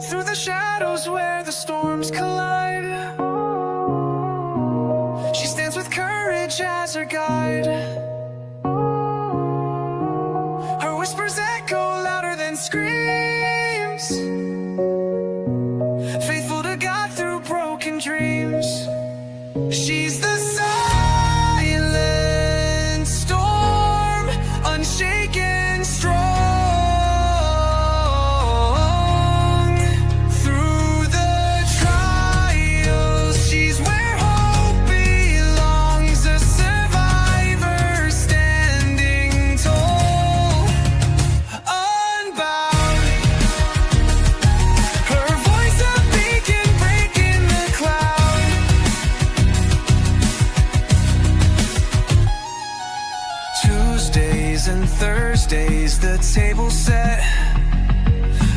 through the shadows where the storms collide. She stands with courage as her guide. Her whispers echo louder than screams, faithful to God through broken dreams. She's the silent storm, unshaken, strong. Through the trials, she's where hope belongs, a survivor standing tall, unbound. Her voice a beacon breaking the cloud. Tuesdays and Thursdays, the table set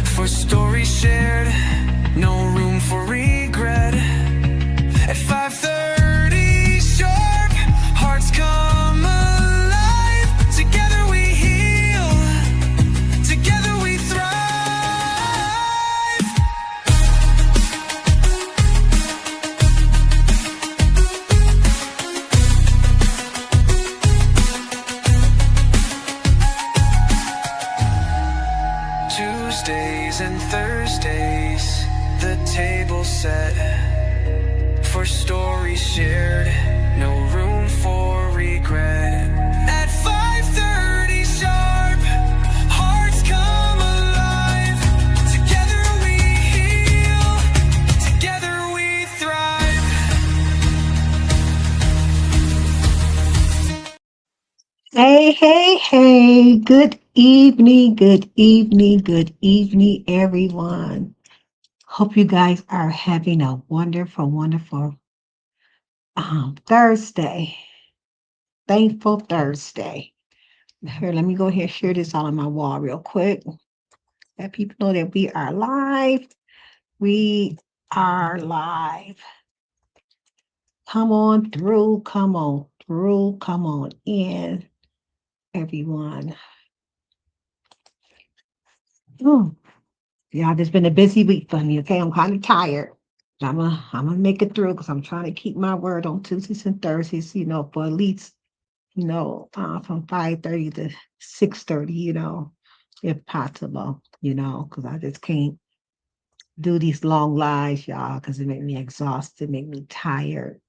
for stories shared, no room for regret. At 5:30 sharp, hearts come alive. Together we heal, together we thrive. Tuesdays and Thursdays, the table set for stories shared, no room for regret. At 5:30 sharp, hearts come alive. Together we heal, together we thrive. Hey, hey, hey, good evening, everyone. Hope you guys are having a wonderful Thursday. Thankful Thursday. Here, let me go ahead and share this all on my wall real quick. Let people know that we are live. We are live. Come on through, come on through, come on in, everyone. Yeah, it's been a busy week for me, okay? I'm kind of tired. I'm gonna make it through because I'm trying to keep my word on Tuesdays and Thursdays, for at least, from 5:30 to 6:30, if possible, because I just can't do these long lives, y'all, because it make me exhausted, make me tired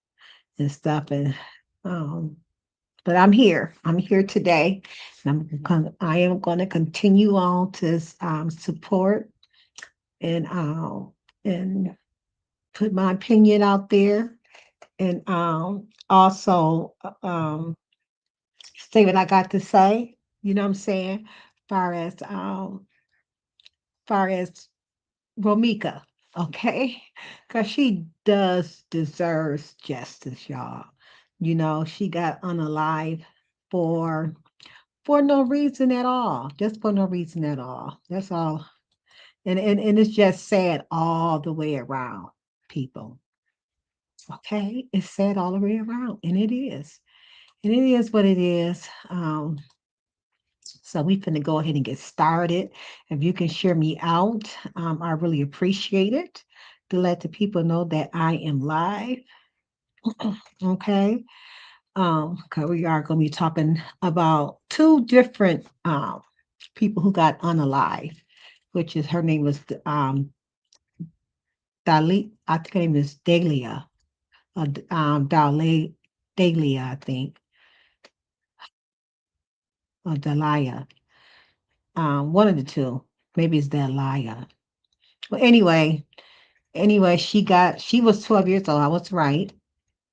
and stuff. And but I'm here. I'm here today, and I am going to continue on to support and put my opinion out there, and also say what I got to say. You know what I'm saying? Far as Romika, okay, because she does deserves justice, y'all. She got unalive for no reason at all, just for no reason at all. That's all. And it's just sad all the way around, people. Okay, it's sad all the way around, and it is. And it is what it is. So we finna go ahead and get started. If you can share me out, I really appreciate it, to let the people know that I am live. Okay. Okay, we are going to be talking about two different people who got unalive, which is, her name was Dali, I think her name is Dahlia, Dahlia, I think, or Dalia, one of the two, maybe it's Dalia. Well, anyway, she was 12 years old. I was right.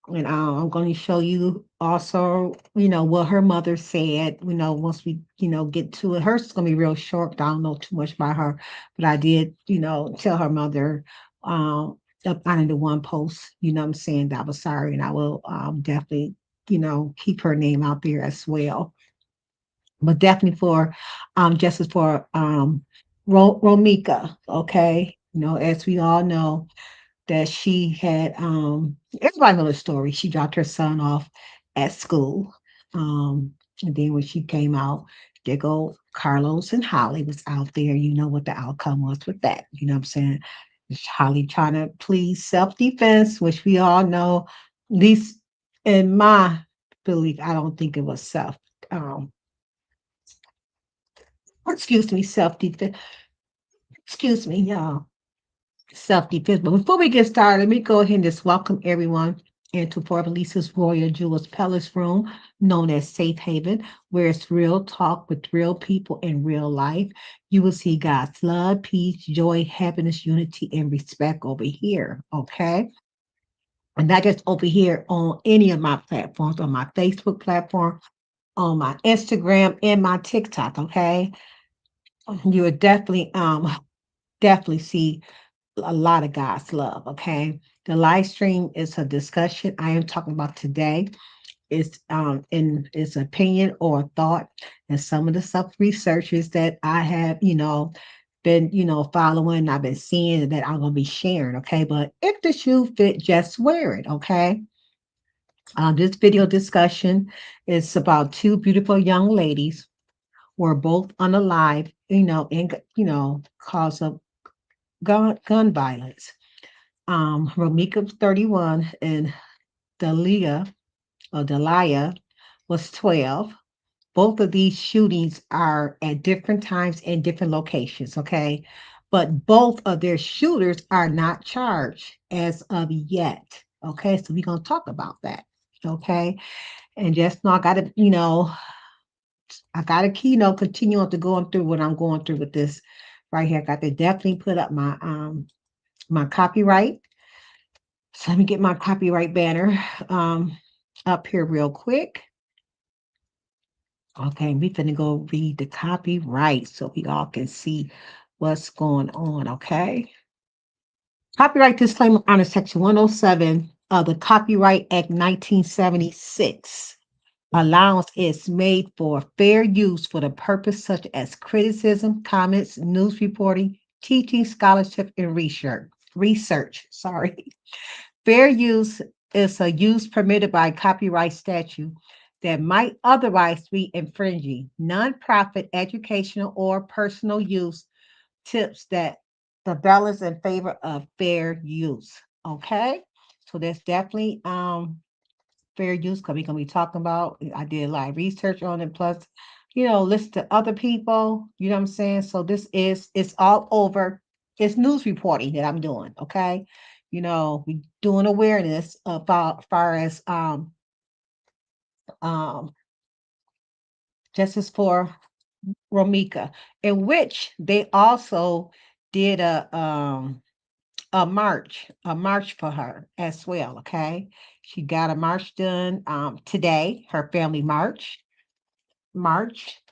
And I'm going to show you also, what her mother said, once we, get to it. Hers is going to be real short. I don't know too much about her, but I did, tell her mother up under the one post, what I'm saying, that I was sorry. And I will definitely, keep her name out there as well. But definitely for justice for Romika, okay? As we all know, that she had everybody knows the story. She dropped her son off at school. And then when she came out, there go Carlos and Holly was out there. You know what the outcome was with that. You know what I'm saying? Holly trying to plead self-defense, which we all know, at least in my belief, I don't think it was um, excuse me, self-defense. Excuse me, y'all. Self-defense. But before we get started, let me go ahead and just welcome everyone into For Lisa's Royal Jewels Palace Room, known as Safe Haven, where it's real talk with real people in real life. You will see God's love, peace, joy, happiness, unity, and respect over here. Okay. And not just over here on any of my platforms, on my Facebook platform, on my Instagram, and my TikTok. Okay. You would definitely see a lot of God's love. Okay. The live stream is a discussion I am talking about today. It's in its opinion or thought, and some of the self researches that I have, been, following, I've been seeing that I'm gonna be sharing. Okay. But if the shoe fit, just wear it. Okay. This video discussion is about two beautiful young ladies who are both unalive, in cause of gun violence. Romika 31 and Delia was 12. Both of these shootings are at different times and different locations, okay? But both of their shooters are not charged as of yet, okay? So we're going to talk about that, okay? And just know I got to continue on to going through what I'm going through with this right here. I got to definitely put up my copyright. So let me get my copyright banner up here real quick. Okay, we finna go read the copyright so we all can see what's going on, okay? Copyright disclaimer under Section 107 of the Copyright Act 1976. Allowance is made for fair use for the purpose such as criticism, comments, news reporting, teaching, scholarship, and research. Fair use is a use permitted by copyright statute that might otherwise be infringing. Nonprofit, educational, or personal use tips that the balance in favor of fair use. Okay, so there's definitely fair use because we're gonna be talking about. I did a lot of research on it, plus listen to other people. You know what I'm saying? So it's all over. It's news reporting that I'm doing. Okay, we doing awareness about far as um justice for Romika, in which they also did a march for her as well. Okay, she got a march done today. Her family march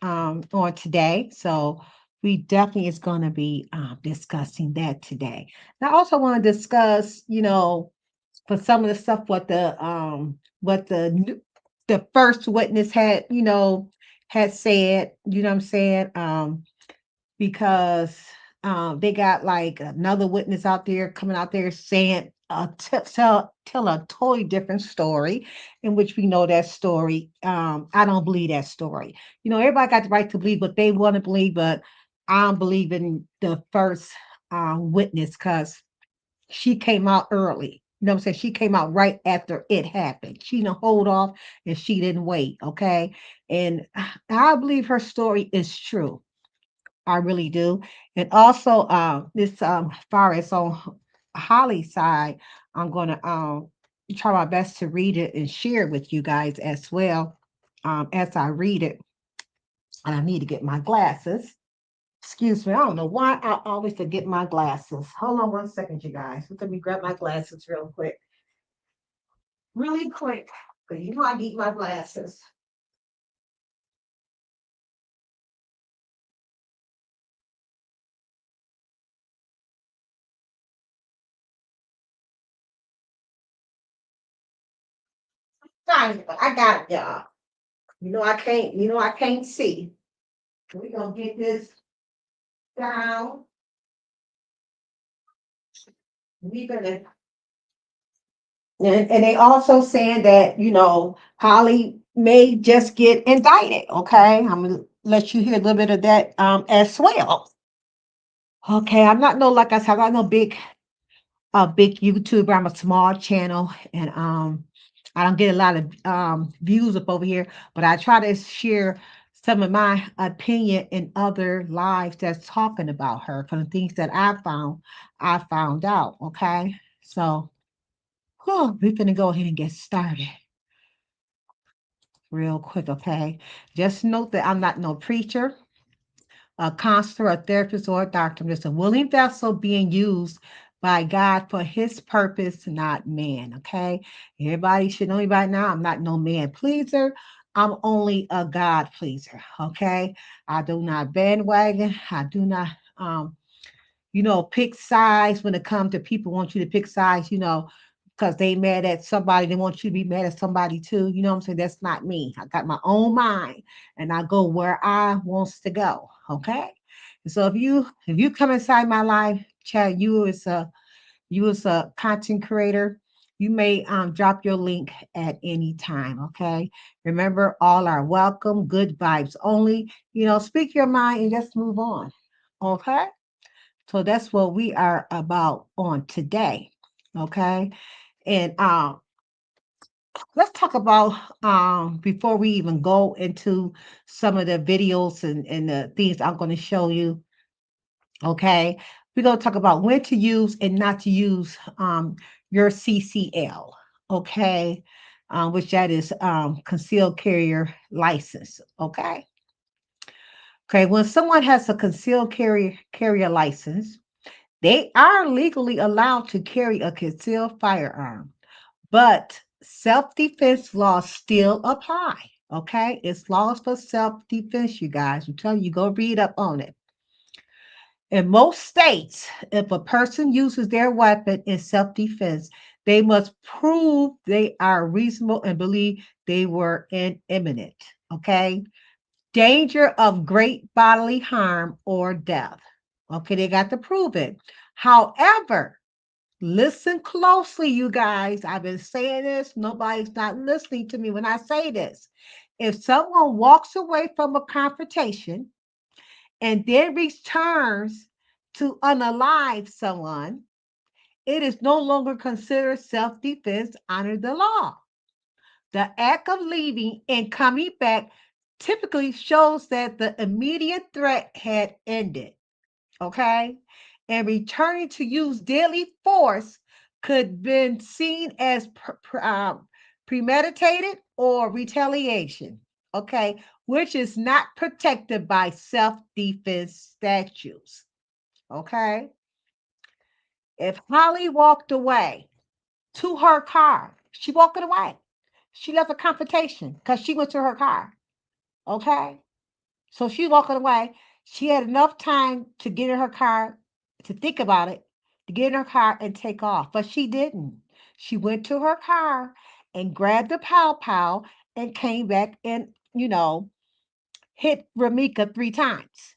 on today. So we definitely is going to be discussing that today. And I also want to discuss, for some of the stuff what the first witness had said. You know what I'm saying? Because they got like another witness out there coming out there saying tell a totally different story, in which we know that story. I don't believe that story. Everybody got the right to believe what they want to believe, but I don't believe in the first witness because she came out early. You know what I'm saying? She came out right after it happened. She didn't hold off and she didn't wait. Okay. And I believe her story is true. I really do. And also, this far as on Holly's side, I'm gonna try my best to read it and share it with you guys as well. As I read it, and I need to get my glasses. Excuse me, I don't know why I always forget my glasses. Hold on one second, you guys. Let me grab my glasses real quick. Really quick. Because I need my glasses. Sorry, but I got it, y'all. I can't see. We're gonna get this down. We're gonna and they also saying that, Holly may just get indicted. Okay. let you hear a little bit of that as well. Okay, I'm not no like I said, I'm not no big YouTuber. I'm a small channel, and I don't get a lot of views up over here, but I try to share some of my opinion in other lives that's talking about her from the things that I found out. Okay, so we're gonna go ahead and get started real quick. Okay, just note that I'm not no preacher, a counselor, a therapist, or a doctor. I'm just a willing vessel being used by God for his purpose, not man. Okay. Everybody should know me by now. I'm not no man pleaser. I'm only a God pleaser. Okay. I do not bandwagon. I do not pick sides when it comes to people want you to pick sides, because they mad at somebody, they want you to be mad at somebody too. You know what I'm saying? That's not me. I got my own mind and I go where I wants to go. Okay. And so if you come inside my life, Chad, you as a content creator, you may drop your link at any time. Okay. Remember, all are welcome, good vibes only. Speak your mind and just move on. Okay. So that's what we are about on today. Okay. And let's talk about before we even go into some of the videos and the things I'm going to show you. Okay. We're going to talk about when to use and not to use your CCL. Okay. Which that is concealed carrier license. Okay. Okay. When someone has a concealed carrier license, they are legally allowed to carry a concealed firearm, but self-defense laws still apply. Okay, it's laws for self-defense, you guys. I'm telling you, go read up on it. In most states, if a person uses their weapon in self-defense, they must prove they are reasonable and believe they were in imminent. Okay, danger of great bodily harm or death. Okay, they got to prove it. However, listen closely, you guys. I've been saying this. Nobody's not listening to me when I say this. If someone walks away from a confrontation and then returns to unalive someone, it is no longer considered self defense under the law. The act of leaving and coming back typically shows that the immediate threat had ended. Okay, and returning to use deadly force could be seen as premeditated or retaliation. Okay, which is not protected by self-defense statutes. Okay, if Holly walked away to her car, she walked away. She left a confrontation because she went to her car. Okay, so she walking away. She had enough time to get in her car, to think about it, to get in her car and take off. But she didn't. She went to her car and grabbed the pow pow and came back and, hit Ramika 3 times.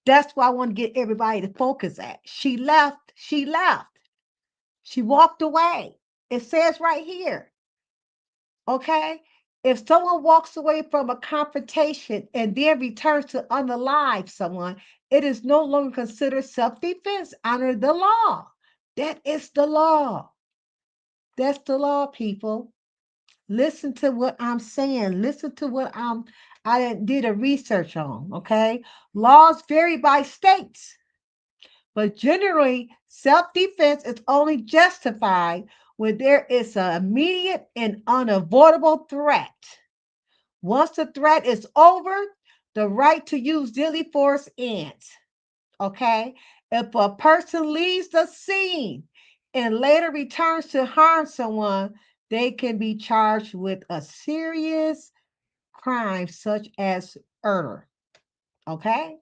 That's why I want to get everybody to focus at. She left. She left. She walked away. It says right here. Okay? If someone walks away from a confrontation and then returns to unalive someone, it is no longer considered self-defense under the law. That is the law. That's the law, people. Listen to what I'm saying. Listen to what I did a research on. Okay. Laws vary by states, but generally self-defense is only justified when there is an immediate and unavoidable threat. Once the threat is over, the right to use deadly force ends. Okay? If a person leaves the scene and later returns to harm someone, they can be charged with a serious crime such as murder. Okay?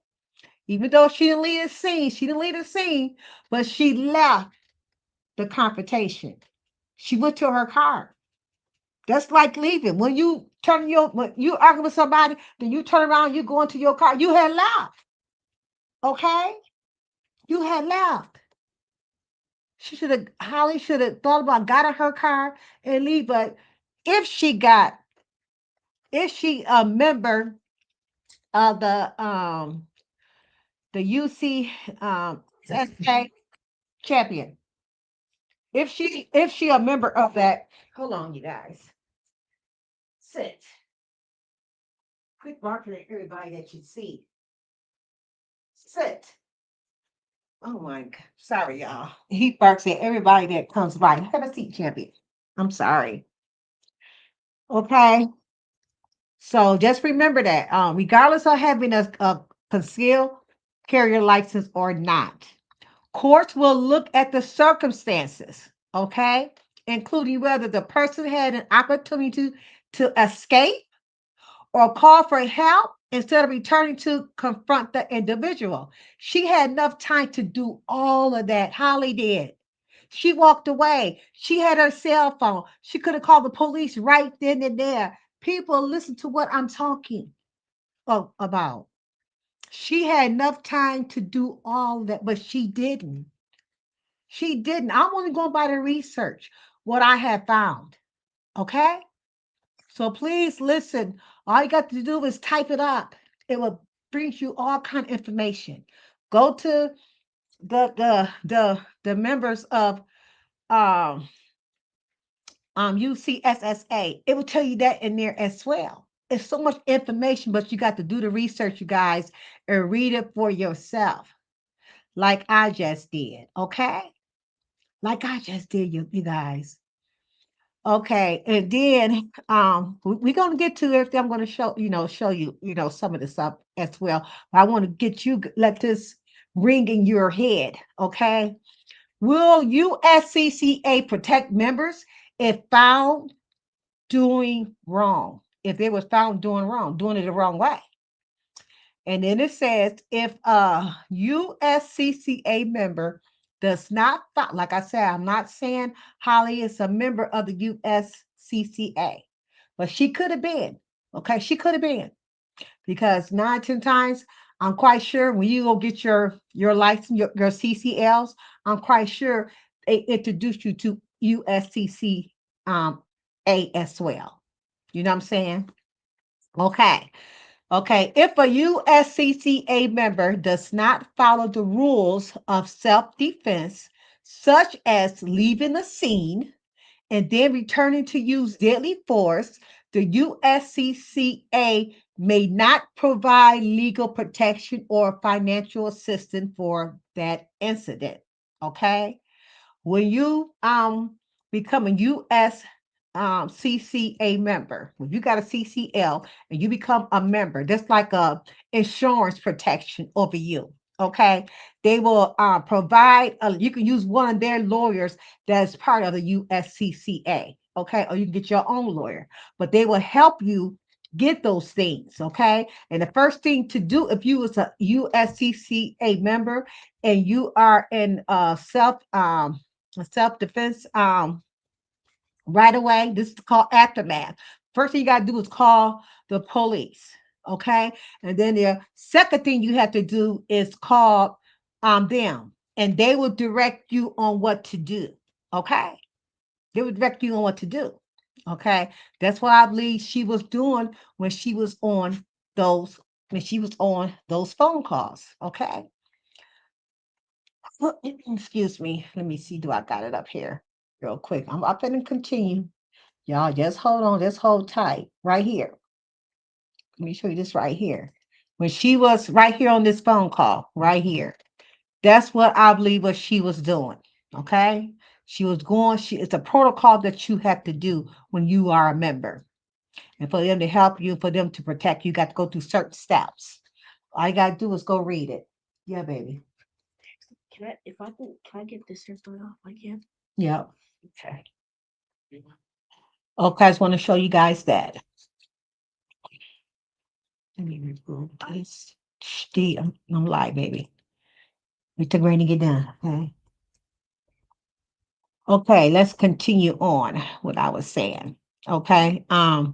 Even though she didn't leave the scene, but she left the confrontation. She went to her car. That's like leaving. When you argue with somebody, then you turn around, you go into your car. You had left. Okay? You had left. Holly should have thought about got in her car and leave. But if she a member the UC SK champion. If she a member of that, hold on, you guys. Sit. Quit barking at everybody that you see. Sit. Oh my God. Sorry, y'all. He barks at everybody that comes by. Have a seat, champion. I'm sorry. Okay. So just remember that, regardless of having a concealed carrier license or not, courts will look at the circumstances, okay, including whether the person had an opportunity to escape or call for help instead of returning to confront the individual. She had enough time to do all of that. Holly did. She walked away. She had her cell phone. She could have called the police right then and there. People listen to what I'm talking about. She had enough time to do all that, but she didn't. She didn't. I'm only going by the research, what I have found. Okay? So please listen. All you got to do is type it up. It will bring you all kind of information. Go to the members of um UCSSA. It will tell you that in there as well. It's so much information, but you got to do the research, you guys, and read it for yourself, like I just did. Okay? Like I just did, you guys. Okay, and then we're gonna get to everything. I'm gonna show you, some of this stuff as well. But I want to get you let this ring in your head. Okay, will USCCA protect members if found doing wrong? If they was found doing wrong, doing it the wrong way. And then it says if a USCCA member does not, like I said, I'm not saying Holly is a member of the USCCA, but she could have been. Okay, she could have been, because 9, 10 times, I'm quite sure when you go get your license, your CCLs, I'm quite sure they introduced you to USCCA as well. You know what I'm saying? Okay. Okay, if a USCCA member does not follow the rules of self defense, such as leaving the scene and then returning to use deadly force, the USCCA may not provide legal protection or financial assistance for that incident. Okay, when you become a US CCA member, when you got a CCL and you become a member, that's like a insurance protection over you. Okay, they will provide. You can use one of their lawyers that's part of the USCCA. Okay, or you can get your own lawyer, but they will help you get those things. Okay, and the first thing to do if you was a USCCA member and you are in self defense right away. This is called aftermath. First thing you got to do is call the police. Okay. And then the second thing you have to do is call them, and they will direct you on what to do. Okay. They will direct you on what to do. Okay. That's what I believe she was doing when she was on those phone calls. Okay. Excuse me. Let me see. Do I got it up here real quick? I'm up and continue. Y'all just hold on, just hold tight right here. Let me show you this right here. When she was right here on this phone call, right here, that's what I believe what she was doing. Okay. She was going, it's a protocol that you have to do when you are a member. And for them to help you, for them to protect you, you got to go through certain steps. All you got to do is go read it. Yeah, baby. Can I get this hair started off? I can. Yep. Okay. Okay, I just want to show you guys that. Let me remove this. I'm live, baby. We took rain to get done. Okay. Okay, let's continue on what I was saying. Okay. The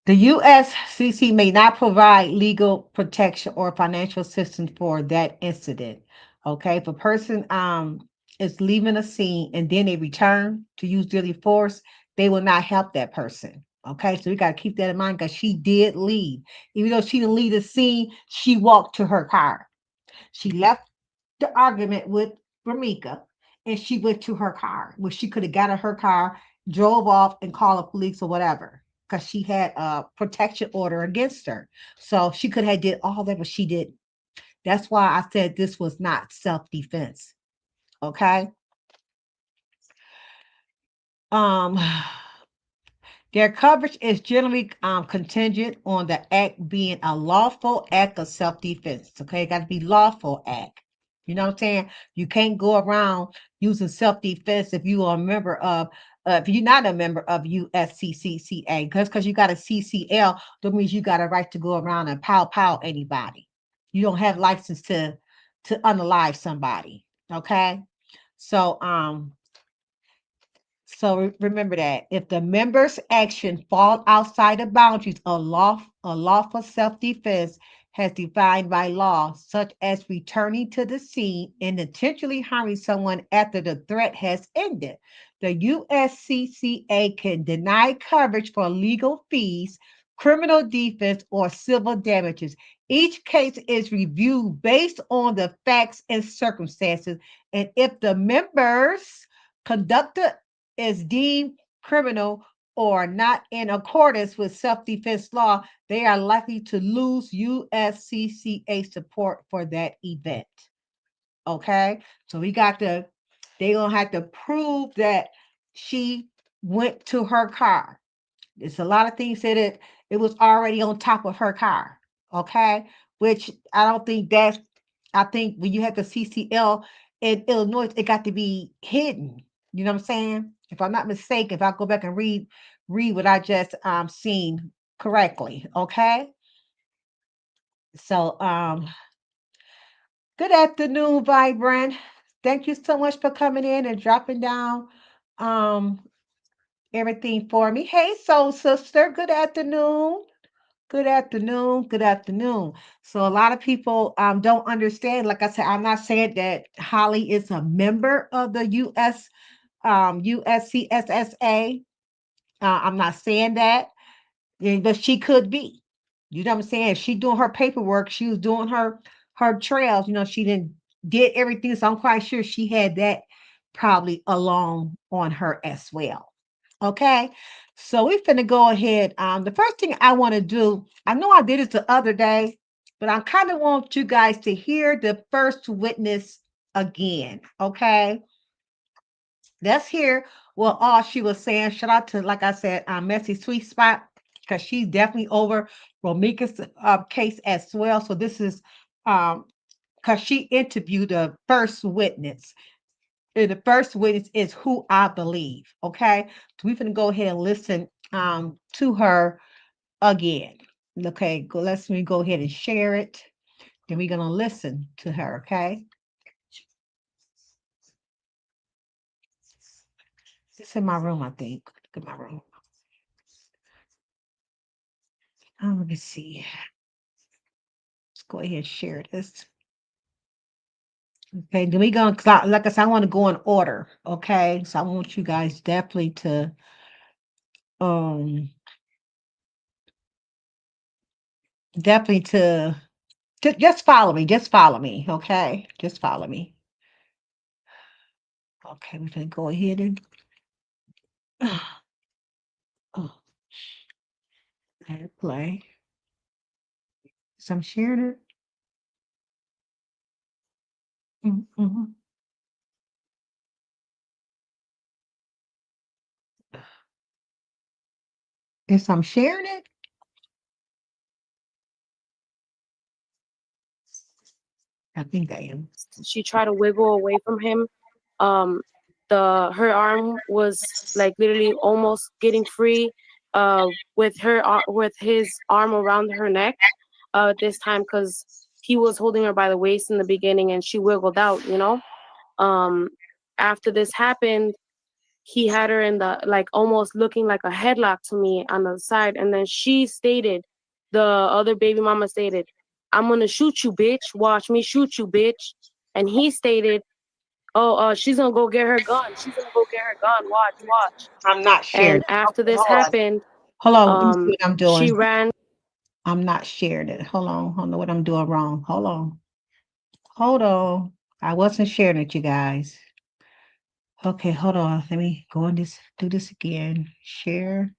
USCC may not provide legal protection or financial assistance for that incident. Okay. If a person is leaving a scene and then they return to use deadly force, they will not help that person. Okay, so we got to keep that in mind because she did leave. Even though she didn't leave the scene, she walked to her car. She left the argument with Ramika and she went to her car, where she could have got in her car, drove off, and called the police or whatever because she had a protection order against her. So she could have did all that, but she didn't. That's why I said this was not self-defense. Okay. Um, their coverage is generally contingent on the act being a lawful act of self-defense. Okay, it got to be lawful act. You know what I'm saying? You can't go around using self-defense if you are a member of, if you're not a member of USCCCA, because you got a CCL, that means you got a right to go around and pow anybody. You don't have license to unalive somebody. Okay, so remember that if the member's action fall outside the boundaries of lawful self-defense has defined by law, such as returning to the scene and intentionally harming someone after the threat has ended, the USCCA can deny coverage for legal fees, criminal defense, or civil damages. Each case is reviewed based on the facts and circumstances, and if the members conducted is deemed criminal or not in accordance with self-defense law, they are likely to lose USCCA support for that event. Okay, so they're gonna have to prove that she went to her car. It's a lot of things that it was already on top of her car. Okay, which I don't think that's. I think when you have the CCL in Illinois, it got to be hidden. You know what I'm saying? If I'm not mistaken, if I go back and read what I just seen correctly. Okay, so good afternoon, Vibrant. Thank you so much for coming in and dropping down um everything for me. Hey, soul sister. Good afternoon. Good afternoon. Good afternoon. So a lot of people don't understand. Like I said, I'm not saying that Holly is a member of the USCSSA. I'm not saying that, but she could be. You know what I'm saying? If she doing her paperwork, she was doing her trails. You know, she did everything. So I'm quite sure she had that probably along on her as well. Okay. So we're finna go ahead. The first thing I want to do, I know I did it the other day, but I kind of want you guys to hear the first witness again. Okay. Let's hear what all she was saying. Shout out to, like I said, Messy Sweet Spot, because she's definitely over Romika's case as well. So this is because she interviewed the first witness. And the first witness is who I believe. Okay. So we're going to go ahead and listen to her again. Okay. Let's me go ahead and share it. Then we're going to listen to her. Okay. It's in my room, I think. Look at my room. Let me see. Let's go ahead and share this. Okay, then we gonna like I said, I want to go in order. Okay, so I want you guys um definitely to just follow me. Just follow me. Okay, just follow me. Okay, we're gonna go ahead and oh, let it play. So I'm sharing it. Mm-hmm. Yes, I'm sharing it. I think I am. She tried to wiggle away from him. Um, her arm was like literally almost getting free. With with his arm around her neck. This time because he was holding her by the waist in the beginning and she wiggled out. After this happened, he had her in the like almost looking like a headlock to me on the side, and then the other baby mama stated, "I'm gonna shoot you, bitch. Watch me shoot you, bitch." And he stated, "Oh, she's gonna go get her gun. She's gonna go get her gun. Watch, watch." I'm not sharing And it. after Okay, this hold on. happened, Hold on. Let me see what I'm She doing. ran I'm not sharing it. Hold on. Hold on. What I'm doing wrong. Hold on. Hold on. I wasn't sharing it, you guys. Okay, hold on. Let me go on this, do this again. Share.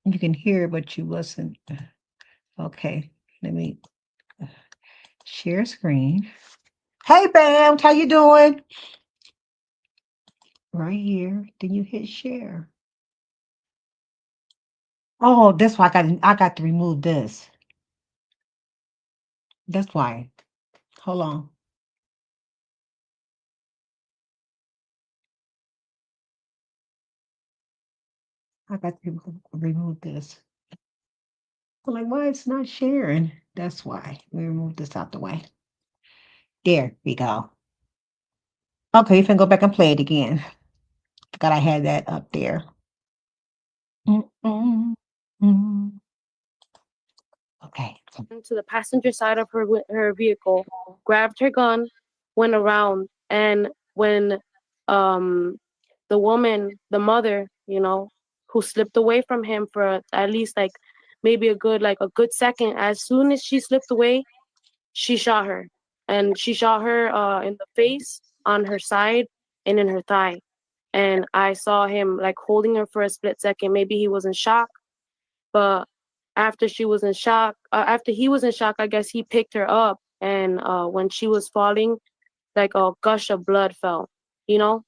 You can hear, but you wasn't. Okay, let me share screen. Hey, Bam, how you doing? Right here. Then you hit share. Oh, that's why I got to remove this. That's why. Hold on. I got to remove this. I'm like, why it's not sharing? That's why. We remove this out the way. There we go. Okay, you can go back and play it again. Forgot I had that up there. Mm. Okay. to the passenger side of her vehicle, grabbed her gun, went around, and when um the woman, the mother, who slipped away from him for at least like maybe a good second, as soon as she slipped away, she shot her. And she shot her in the face, on her side, and in her thigh. And I saw him like holding her for a split second. Maybe he was in shock, but after he was in shock, I guess he picked her up, and when she was falling, like a gush of blood fell, you know,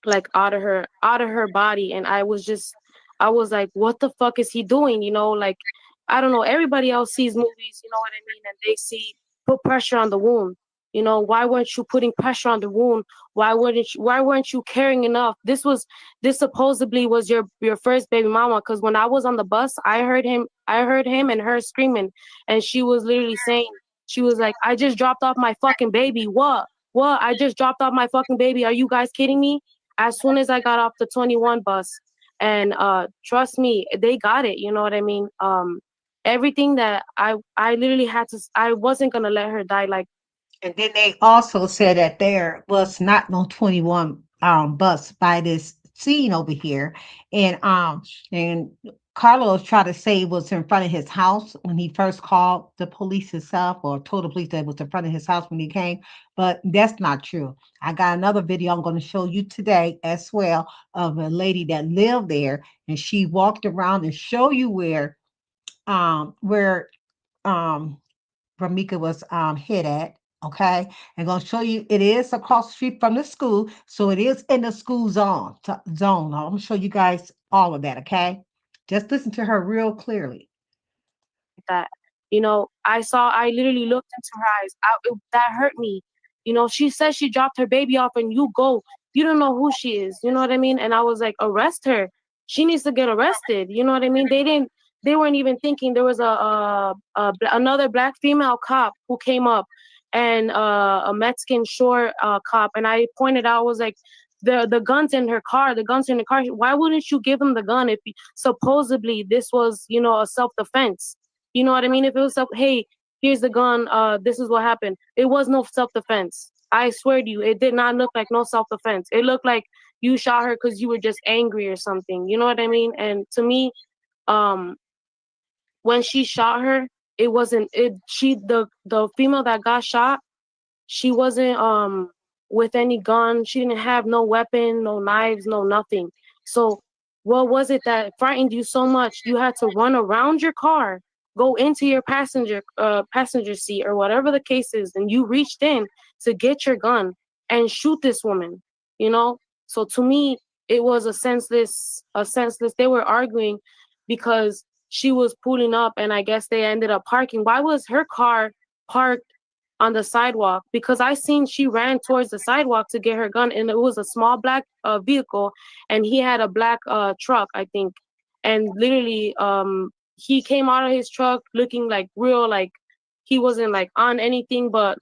like out of her body. And I was like, what the fuck is he doing? Like, I don't know, everybody else sees movies, you know what I mean, and they see put pressure on the wound. Why weren't you putting pressure on the wound? Why weren't you caring enough? This supposedly was your first baby mama, because when I was on the bus, I heard him and her screaming, and she was literally saying, she was like, I just dropped off my fucking baby. What? I just dropped off my fucking baby. Are you guys kidding me? As soon as I got off the 21 bus. And trust me, they got it. You know what I mean? Everything that I literally had to. I wasn't gonna let her die. Like, And then they also said that there was not no 21 bus by this scene over here. And Carlos tried to say it was in front of his house when he first called the police himself, or told the police that it was in front of his house when he came. But that's not true. I got another video I'm going to show you today as well, of a lady that lived there, and she walked around and show you where um Ramika was hit at. Okay, I'm gonna show you. It is across the street from the school, so it is in the school zone. I'm gonna show you guys all of that. Okay, just listen to her real clearly. that. I literally looked into her eyes. That hurt me. She says she dropped her baby off, and you don't know who she is. You know what I mean? And I was like, arrest her. She needs to get arrested. You know what I mean? They weren't even thinking. There was another black female cop who came up, and a Mexican short cop. And I pointed out, I was like, the guns in her car, the guns in the car. Why wouldn't you give him the gun if supposedly this was, a self-defense? You know what I mean? If it was hey, here's the gun, this is what happened. It was no self-defense. I swear to you, it did not look like no self-defense. It looked like you shot her because you were just angry or something. You know what I mean? And to me, um, when she shot her, it wasn't it. The female that got shot, she wasn't with any gun. She didn't have no weapon, no knives, no nothing. So what was it that frightened you so much? You had to run around your car, go into your passenger seat or whatever the case is, and you reached in to get your gun and shoot this woman, you know? So to me, it was a senseless. They were arguing because she was pulling up, and I guess they ended up parking. Why was her car parked on the sidewalk? Because I seen she ran towards the sidewalk to get her gun, and it was a small black vehicle, and he had a black truck, I think. And literally, he came out of his truck looking like real, like he wasn't like on anything but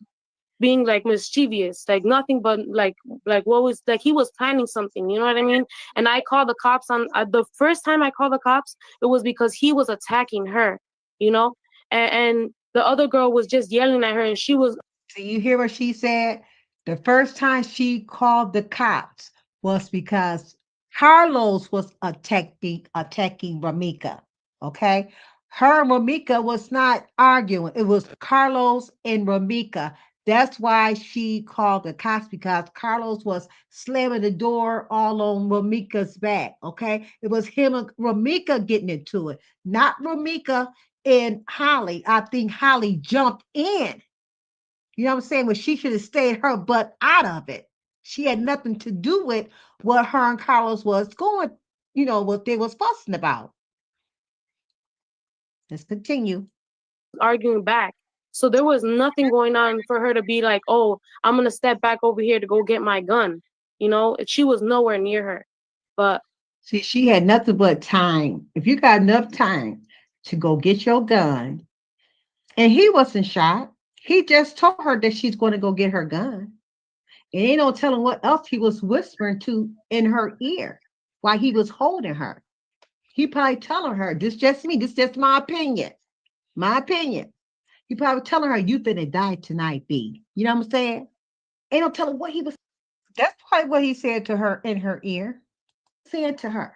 being like mischievous, like nothing but like what was like he was planning something, you know what I mean? And I called the cops on the first time I called the cops, it was because he was attacking her, you know, and the other girl was just yelling at her, and she was. So you hear what she said? The first time she called the cops was because Carlos was attacking Ramika. Okay. Her and Ramika was not arguing. It was Carlos and Ramika. That's why she called the cops, because Carlos was slamming the door all on Ramika's back. Okay. It was him and Ramika getting into it, not Ramika and Holly. I think Holly jumped in. You know what I'm saying? Well, she should have stayed her butt out of it. She had nothing to do with what her and Carlos was going, what they was fussing about. Let's continue. Arguing back. So there was nothing going on for her to be like, oh, I'm gonna step back over here to go get my gun. She was nowhere near her. But see, she had nothing but time. If you got enough time to go get your gun, and he wasn't shot, he just told her that she's going to go get her gun. And ain't no telling what else he was whispering to in her ear while he was holding her. He probably telling her, this just me, this just my opinion. My opinion. He probably telling her, you finna die tonight, B. You know what I'm saying? Ain't no telling what he was. That's probably what he said to her in her ear. Saying to her.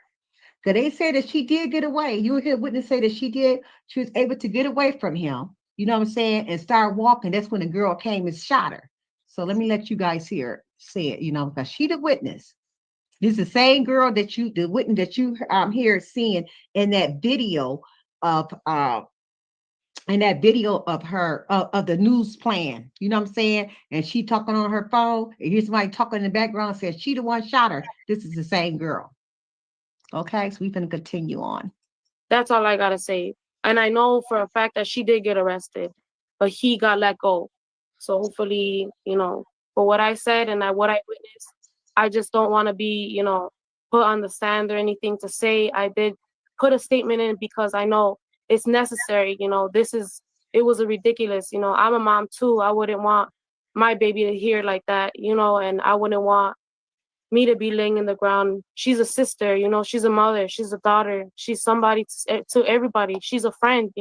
Because they said that she did get away. You hear witness say that she was able to get away from him. You know what I'm saying? And start walking. That's when the girl came and shot her. So let me let you guys say it, because she the witness. This is the same girl the witness that you here seeing in that video of her of the news plan. You know what I'm saying? And she talking on her phone, and here's somebody talking in the background says she the one shot her. This is the same girl. Okay, so we can continue on. That's all I gotta say. And I know for a fact that she did get arrested, but he got let go. So hopefully, for what I said and what I witnessed, I just don't want to be, put on the stand or anything to say. I did put a statement in because I know it's necessary. It was a ridiculous, I'm a mom too. I wouldn't want my baby to hear like that, and I wouldn't want me to be laying in the ground. She's a sister, she's a mother, she's a daughter, she's somebody to everybody. She's a friend,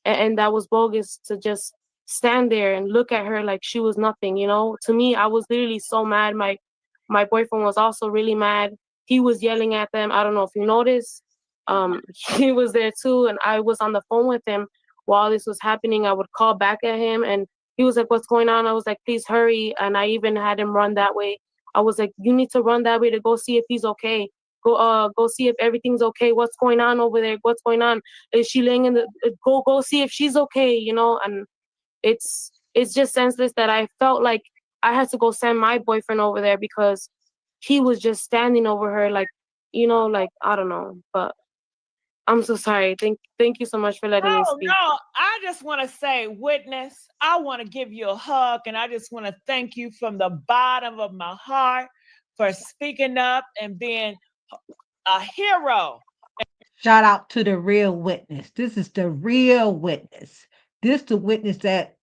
and that was bogus to just stand there and look at her like she was nothing. To me, I was literally so mad. My boyfriend was also really mad. He was yelling at them. I don't know if you noticed. He was there too, and I was on the phone with him while this was happening. I would call back at him, and he was like, "What's going on?" I was like, "Please hurry." And I even had him run that way. I was like, "You need to run that way to go see if he's okay. Go see if everything's okay. What's going on over there? What's going on? Is she laying in the? Go see if she's okay." And it's just senseless that I felt like I had to go send my boyfriend over there because he was just standing over her like, I don't know. But I'm so sorry. Thank you so much for letting me speak. No, I just want to say, witness, I want to give you a hug, and I just want to thank you from the bottom of my heart for speaking up and being a hero. Shout out to the real witness. This is the real witness. This the witness that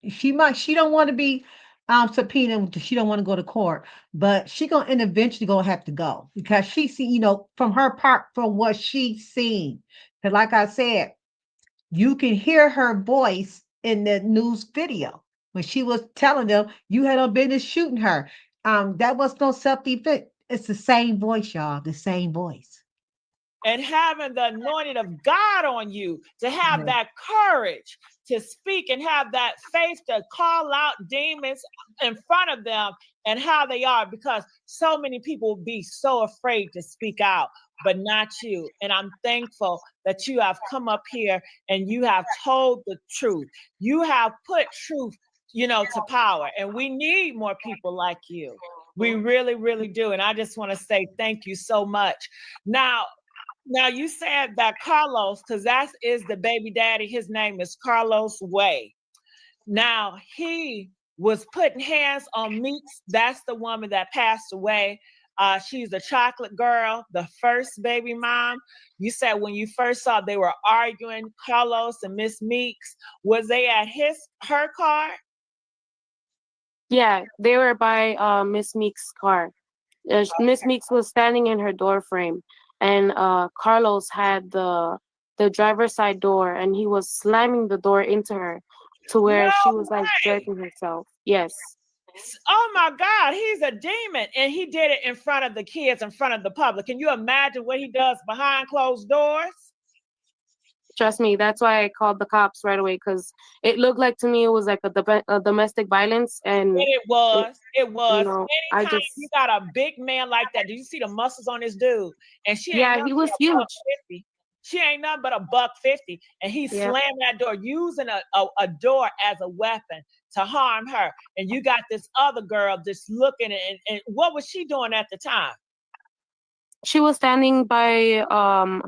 she don't want to be subpoenaed. She don't want to go to court, but she gonna eventually gonna have to go because she see, from her part, from what she's seen. And like I said, you can hear her voice in the news video when she was telling them you had no business shooting her. That was no self-defense. It's the same voice, y'all. The same voice. And having the anointing of God on you, to have that courage to speak and have that faith to call out demons in front of them and how they are, because so many people will be so afraid to speak out, but not you. And I'm thankful that you have come up here and you have told the truth. You have put truth, to power. And we need more people like you. We really, really do. And I just want to say thank you so much. Now you said that Carlos, because that is the baby daddy, his name is Carlos Way. Now, he was putting hands on Meeks. That's the woman that passed away. She's a chocolate girl, the first baby mom. You said when you first saw they were arguing, Carlos and Miss Meeks, was they at her car? Yeah, they were by Miss Meeks' car. Miss Meeks was standing in her door frame, and Carlos had the driver's side door, and he was slamming the door into her to where she was like jerking herself. Yes. Oh my God, he's a demon. And he did it in front of the kids, in front of the public. Can you imagine what he does behind closed doors? Trust me, that's why I called the cops right away, because it looked like to me it was like a domestic violence, and it was. It you was. know, I Anytime just you got a big man like that, do you see the muscles on this dude? And she ain't yeah, nothing he was but a huge. $1.50. She ain't nothing but a $1.50, and he Yeah. slammed that door, using a door as a weapon to harm her. And you got this other girl just looking, and what was she doing at the time? She was standing by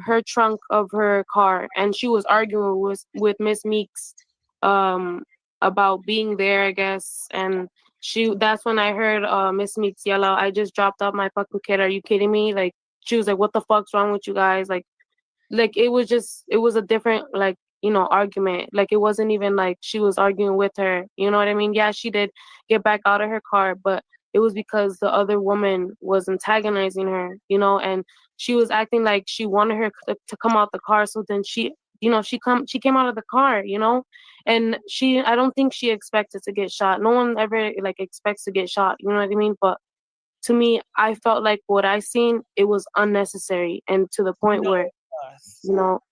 her trunk of her car, and she was arguing with Miss Meeks about being there, I guess. And that's when I heard Miss Meeks yell out, "I just dropped off my fucking kid. Are you kidding me?" Like, she was like, "What the fuck's wrong with you guys?" Like it was a different, like, argument. Like, it wasn't even like she was arguing with her, you know what I mean? Yeah, she did get back out of her car, but it was because the other woman was antagonizing her, and she was acting like she wanted her to come out the car. So then she came out of the car, and I don't think she expected to get shot. No one ever like expects to get shot, you know what I mean? But to me, I felt like what I seen, it was unnecessary, and to the point No, where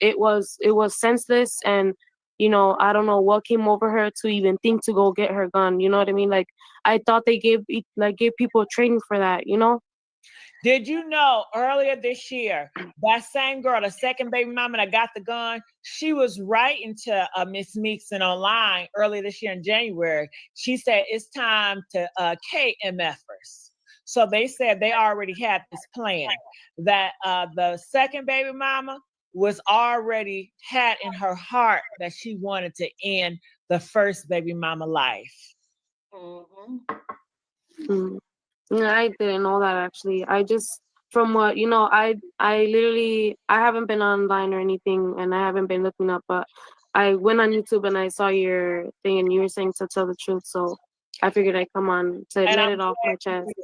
it was. it was senseless. And I don't know what came over her to even think to go get her gun, you know what I mean? Like, I thought they gave people training for that. Did you know earlier this year, that same girl, the second baby mama that got the gun, she was writing to Miss Meekson online earlier this year in January. She said it's time to KMFers. So they said they already had this plan, that the second baby mama was already had in her heart that she wanted to end the first baby mama life. Mm. Yeah, I didn't know that, actually. I just, from what I literally, I haven't been online or anything, and I haven't been looking up, but I went on YouTube and I saw your thing, and you were saying to tell the truth, so I figured I'd come on to And let I'm it off my glad you chest. did.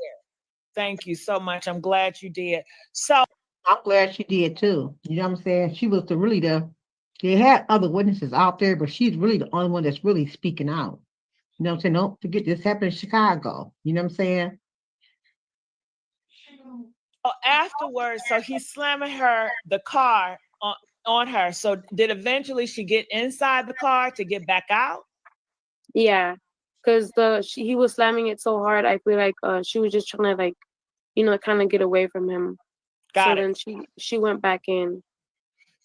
Thank you so much. I'm glad you did. So I'm glad she did too. You know what I'm saying? She was they had other witnesses out there, but she's really the only one that's really speaking out. You know what I'm saying? Don't forget this happened in Chicago. You know what I'm saying? afterwards, so he's slamming the car on her. So did eventually she get inside the car to get back out? Yeah, because he was slamming it so hard. I feel like she was just trying to, like, kind of get away from him. Got So it. then she went back in.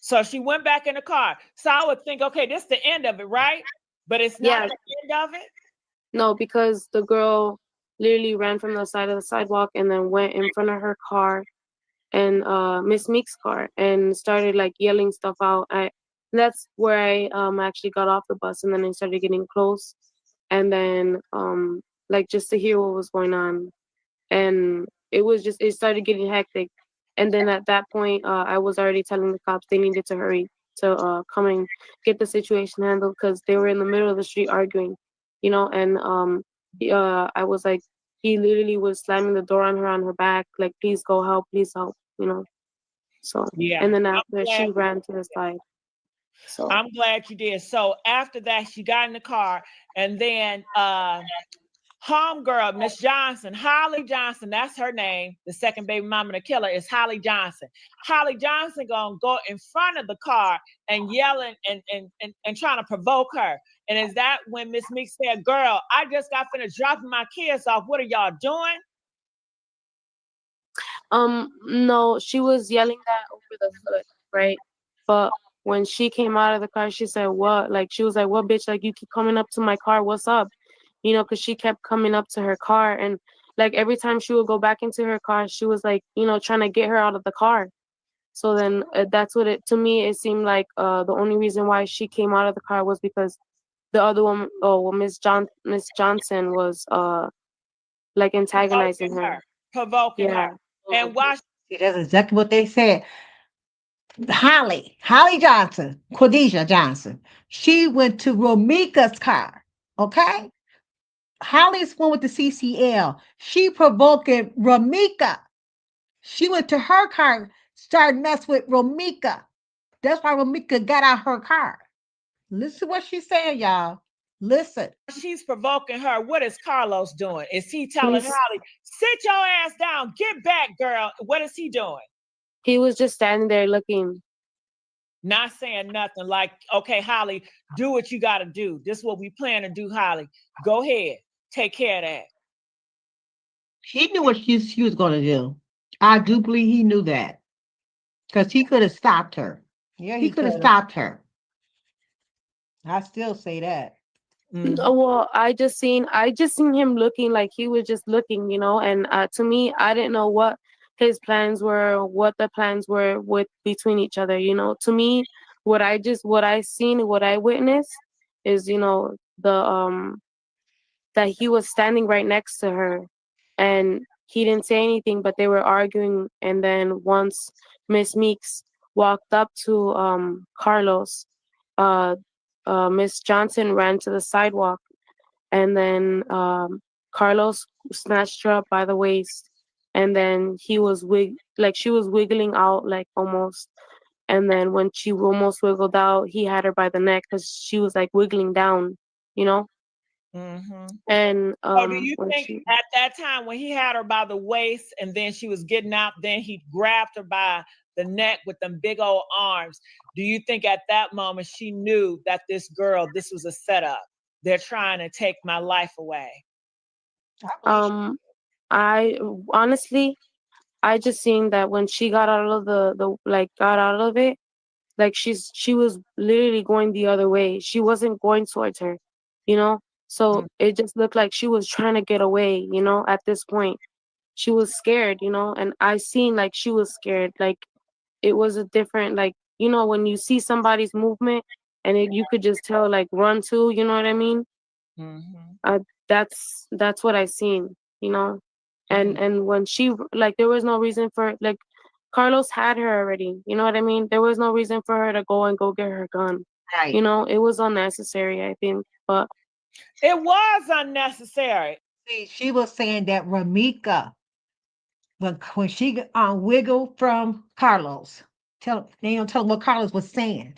So she went back in the car. So I would think, okay, this is the end of it, right? But it's not Yeah, the end of it. no, because the girl literally ran from the side of the sidewalk and then went in front of her car and Miss Meek's car and started, like, yelling stuff out. That's where I actually got off the bus, and then I started getting close, and then like, just to hear what was going on. And it started getting hectic. And then at that point, I was already telling the cops they needed to hurry to come and get the situation handled, because they were in the middle of the street arguing, and I was like, he literally was slamming the door on her, on her back, like, please go help, please help, so. Yeah. And then I'm after, glad she ran to the side. So I'm glad you did. So after that, she got in the car, and then homegirl, Miss Johnson, Holly Johnson, that's her name. The second baby mama, the killer, is Holly Johnson. Holly Johnson gonna go in front of the car and yelling and trying to provoke her. And is that when Miss Meek said, "Girl, I just got finished dropping my kids off. What are y'all doing?" no, she was yelling that over the hood, right? But when she came out of the car, she said, "What?" Like, she was like, "What, bitch? Like, you keep coming up to my car. What's up?" Because she kept coming up to her car, and, like, every time she would go back into her car, she was like, trying to get her out of the car. So then that's what to me, it seemed like the only reason why she came out of the car was because the other woman, Miss Johnson was like antagonizing her. Provoking her. Yeah. And why? See, that's exactly what they said. Holly Johnson, Cordesia Johnson. She went to Romika's car. Okay? Holly's one with the CCL. She provoking Romika. She went to her car, started mess with Romika. That's why Romika got out her car. Listen to what she's saying, y'all. Listen. She's provoking her. What is Carlos doing? Is he telling He's Holly, sit your ass down, get back, girl? What is he doing? he was just standing there looking. Not saying nothing, like, okay, Holly, do what you got to do. This is what we plan to do, Holly. Go ahead. Take care of that. He knew what she was going to do. I do believe he knew that. Because he could have stopped her. Yeah, he could have stopped her. I still say that. Well, I just seen him looking like he was just looking, and to me, I didn't know what his plans were, what the plans were with between each other. To me, what I seen, what I witnessed is, the that he was standing right next to her, and he didn't say anything, but they were arguing. And then once Miss Meeks walked up to Carlos, Miss Johnson ran to the sidewalk, and then Carlos snatched her up by the waist, and then she was wiggling out, like, almost. And then when she almost wiggled out, he had her by the neck because she was like wiggling down, And do you think at that time when he had her by the waist and then she was getting out, then he grabbed her by the neck with them big old arms? Do you think at that moment she knew that this was a setup? They're trying to take my life away. I honestly, I just seen that when she got out of got out of it, like she was literally going the other way. She wasn't going towards her, So it just looked like she was trying to get away, at this point. She was scared, and I seen like she was scared. Like it was a different, like, when you see somebody's movement and you could just tell, like, run to, you know what I mean? That's what I seen, and when she, like, there was no reason for, like, Carlos had her already, you know what I mean? There was no reason for her to go get her gun. Right. It was unnecessary, I think, but it was unnecessary. See, she was saying that Ramika, when she wiggled from Carlos, tell them what Carlos was saying.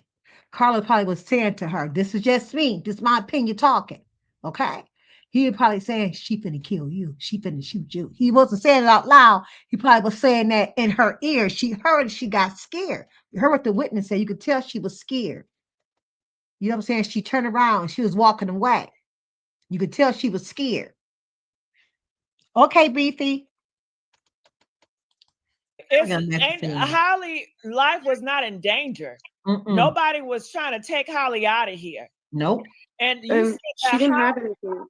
Carlos probably was saying to her, "This is just me. This is my opinion talking." Okay. He was probably saying, "She finna kill you. She finna shoot you." He wasn't saying it out loud. He probably was saying that in her ear. She heard, she got scared. You heard what the witness said. You could tell she was scared. You know what I'm saying? She turned around. She was walking away. You could tell she was scared. Okay, Beefy. Holly life was not in danger. Nobody was trying to take Holly out of here. Nope. And she didn't have anything.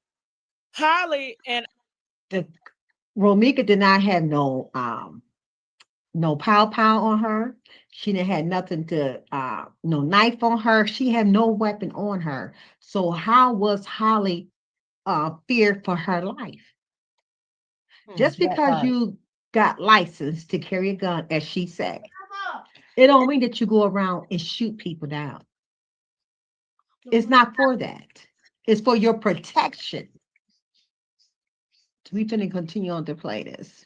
Holly and Romika did not have no pow on her. She didn't have nothing to no knife on her. She had no weapon on her. So how was Holly feared for her life? Just because you got licensed to carry a gun, as she said, it don't mean that you go around and shoot people down. It's not for that. It's for your protection. We finna continue on to play this.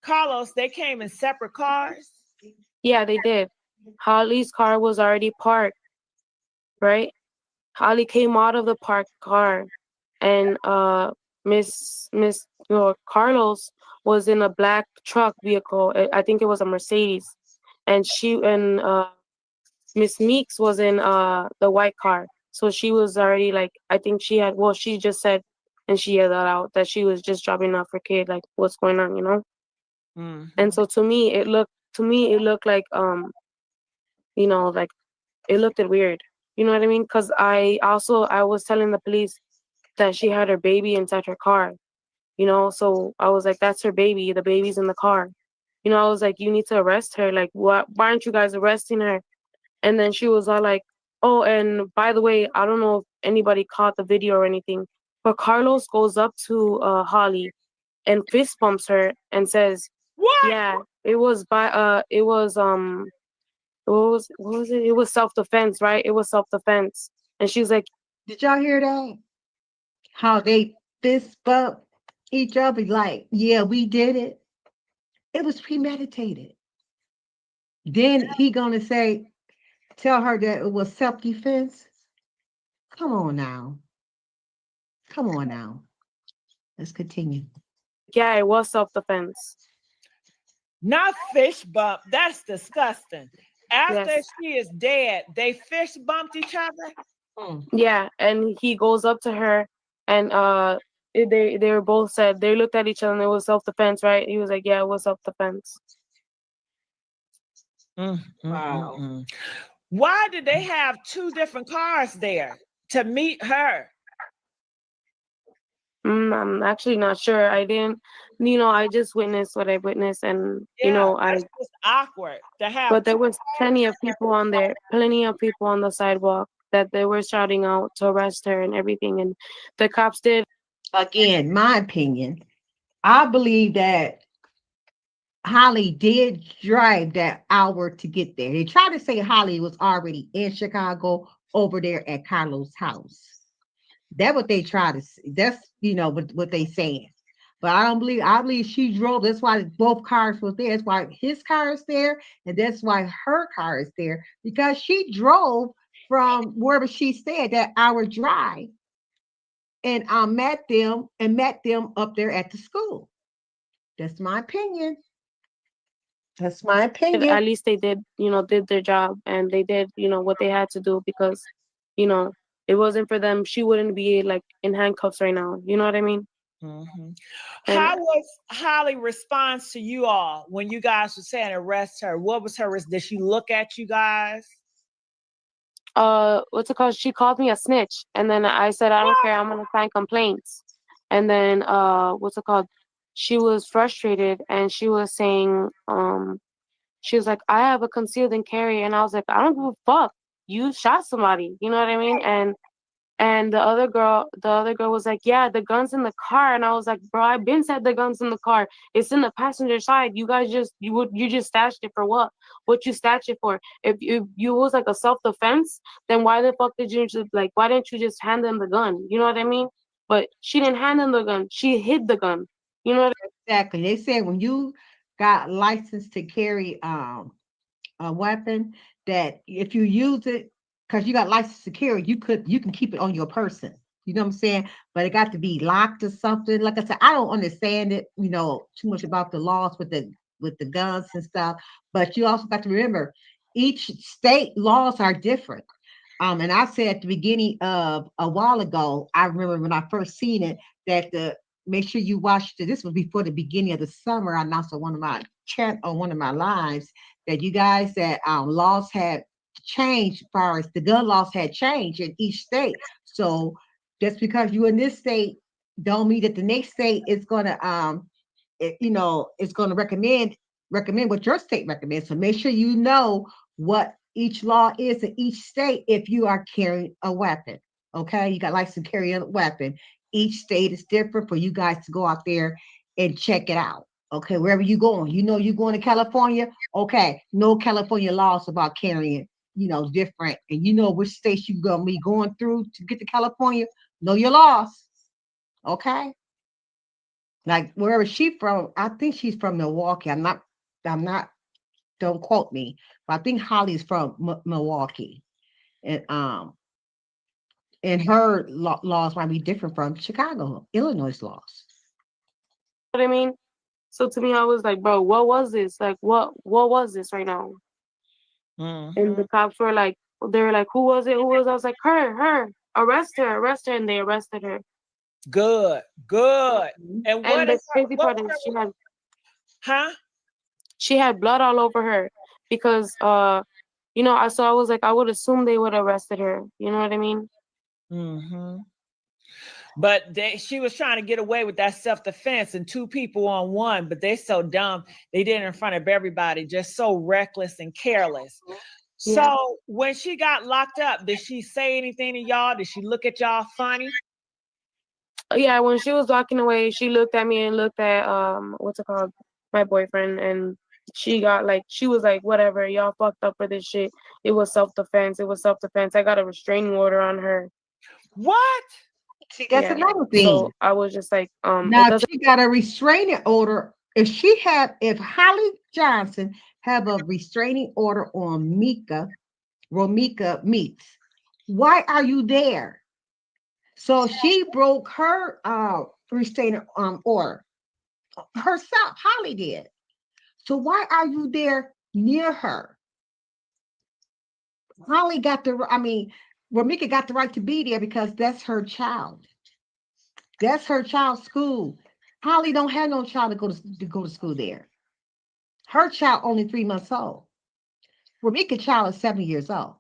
Carlos, they came in separate cars. Yeah, they did. Holly's car was already parked, right? Holly came out of the parked car, and Miss Carlos was in a black truck vehicle. I think it was a Mercedes, and Miss Meeks was in the white car. So she was already, like, I think she just said, and she yelled that out, that she was just dropping off her kid, like, what's going on, And so to me it looked like like, it looked weird, you know what I mean? Because I was telling the police that she had her baby inside her car, so I was like, that's her baby, the baby's in the car, I was like, you need to arrest her, like, why aren't you guys arresting her? And then she was all like, oh, and by the way, I don't know if anybody caught the video or anything, but Carlos goes up to Holly and fist bumps her and says, what? Yeah, it was what was it? It was self-defense, right? It was self-defense. And she was like, did y'all hear that? How they fist bump each other, like, yeah, we did it. It was premeditated. Then he gonna tell her that it was self-defense. Come on now. Come on now. Let's continue. Yeah, it was self-defense. Not fish bump. That's disgusting. After Yes. she is dead, they fish bumped each other. Yeah, and he goes up to her, and they were both said they looked at each other and it was self-defense, right? He was like, yeah, it was self-defense. Wow. Why did they have two different cars there to meet her? I'm actually not sure. I didn't, I just witnessed what I witnessed, and That's just awkward to have. But there was plenty of people on there, plenty of people on the sidewalk that they were shouting out to arrest her and everything, and the cops did. Again, my opinion, I believe that Holly did drive that hour to get there. They tried to say Holly was already in Chicago over there at Carlos' house. That's what they try to say. That's what they saying. But I don't believe. I believe she drove. That's why both cars was there. That's why his car is there, and that's why her car is there, because she drove from wherever she stayed, that hour drive, and met them up there at the school. That's my opinion. That's my opinion. At least they did, did their job, and they did, what they had to do, because, it wasn't for them, she wouldn't be like in handcuffs right now. You know what I mean? How was Holly's response to you all when you guys were saying arrest her? What was her? Did she look at you guys? What's it called? She called me a snitch, and then I said, I don't care, I'm gonna sign complaints. And then what's it called? She was frustrated, and she was saying, she was like, I have a concealed and carry, and I was like, I don't give a fuck. You shot somebody, you know what I mean? And the other girl was like, yeah, the gun's in the car. And I was like, bro, I've been said the gun's in the car. It's in the passenger side. You guys you just stashed it for what? What you stashed it for? If you was like a self-defense, then why the fuck did you why didn't you just hand them the gun? You know what I mean? But she didn't hand them the gun. She hid the gun. You know what I mean? Exactly. They said when you got license to carry a weapon, that if you use it because you got license to carry, you can keep it on your person. You know what I'm saying? But it got to be locked or something. Like I said, I don't understand it, too much about the laws with the guns and stuff. But you also got to remember, each state laws are different. And I said at the beginning of a while ago, I remember when I first seen it, that make sure you watch it. This was before the beginning of the summer. I announced on one of my chat on one of my lives that you guys that laws had changed as far as the gun laws had changed in each state. So just because you're in this state don't mean that the next state is gonna it's gonna recommend what your state recommends. So make sure you know what each law is in each state if you are carrying a weapon. Okay, you got license to carry a weapon. Each state is different for you guys to go out there and check it out. Okay, wherever you're going, you're going to California. Okay, no California laws about carrying, different, and which states you're gonna be going through to get to California. Know your laws. Okay, like wherever she's from, I think she's from Milwaukee. I'm not. Don't quote me, but I think Holly's from Milwaukee, and her laws might be different from Chicago, Illinois laws. What I mean? So to me, I was like, bro, what was this? Like, what was this right now? And the cops were like, they were like, who was it? Who was it? I was like, her, arrest her, and they arrested her. Good. And the crazy part is she had blood all over her because I was like, I would assume they would have arrested her. You know what I mean? But she was trying to get away with that self-defense and two people on one, but they're so dumb. They did it in front of everybody, just so reckless and careless. Yeah. So when she got locked up, did she say anything to y'all? Did she look at y'all funny? Yeah, when she was walking away, she looked at me and looked at what's it called, my boyfriend, and she was like, whatever, y'all fucked up for this shit. It was self-defense. I got a restraining order on her. What? See, that's another thing. So I was just like, now she got a restraining order. If Holly Johnson have a restraining order on Romika Meeks, why are you there? So she broke her restraining order herself. Holly did. So why are you there near her? Holly got the, I mean, Ramika got the right to be there because that's her child. That's her child's school. Holly don't have no child to go to school there. Her child only 3 months old. Ramika's child is 7 years old.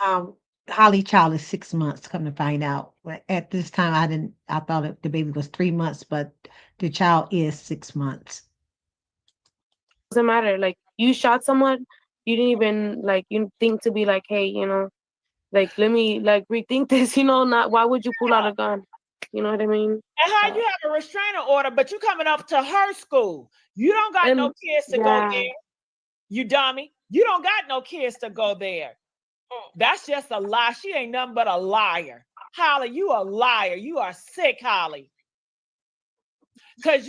Um, Holly child is 6 months. Come to find out, but at this time, I didn't. I thought the baby was 3 months, but the child is 6 months. Doesn't matter. Like you shot someone, you didn't even like you think to be like, hey, like let me like rethink this. Not why would you pull out a gun? You know what I mean? And how you have a restraining order, but you coming up to her school? You don't got no kids to go there. You dummy. You don't got no kids to go there. That's just a lie. She ain't nothing but a liar. Holly, you a liar. You are sick, Holly. Because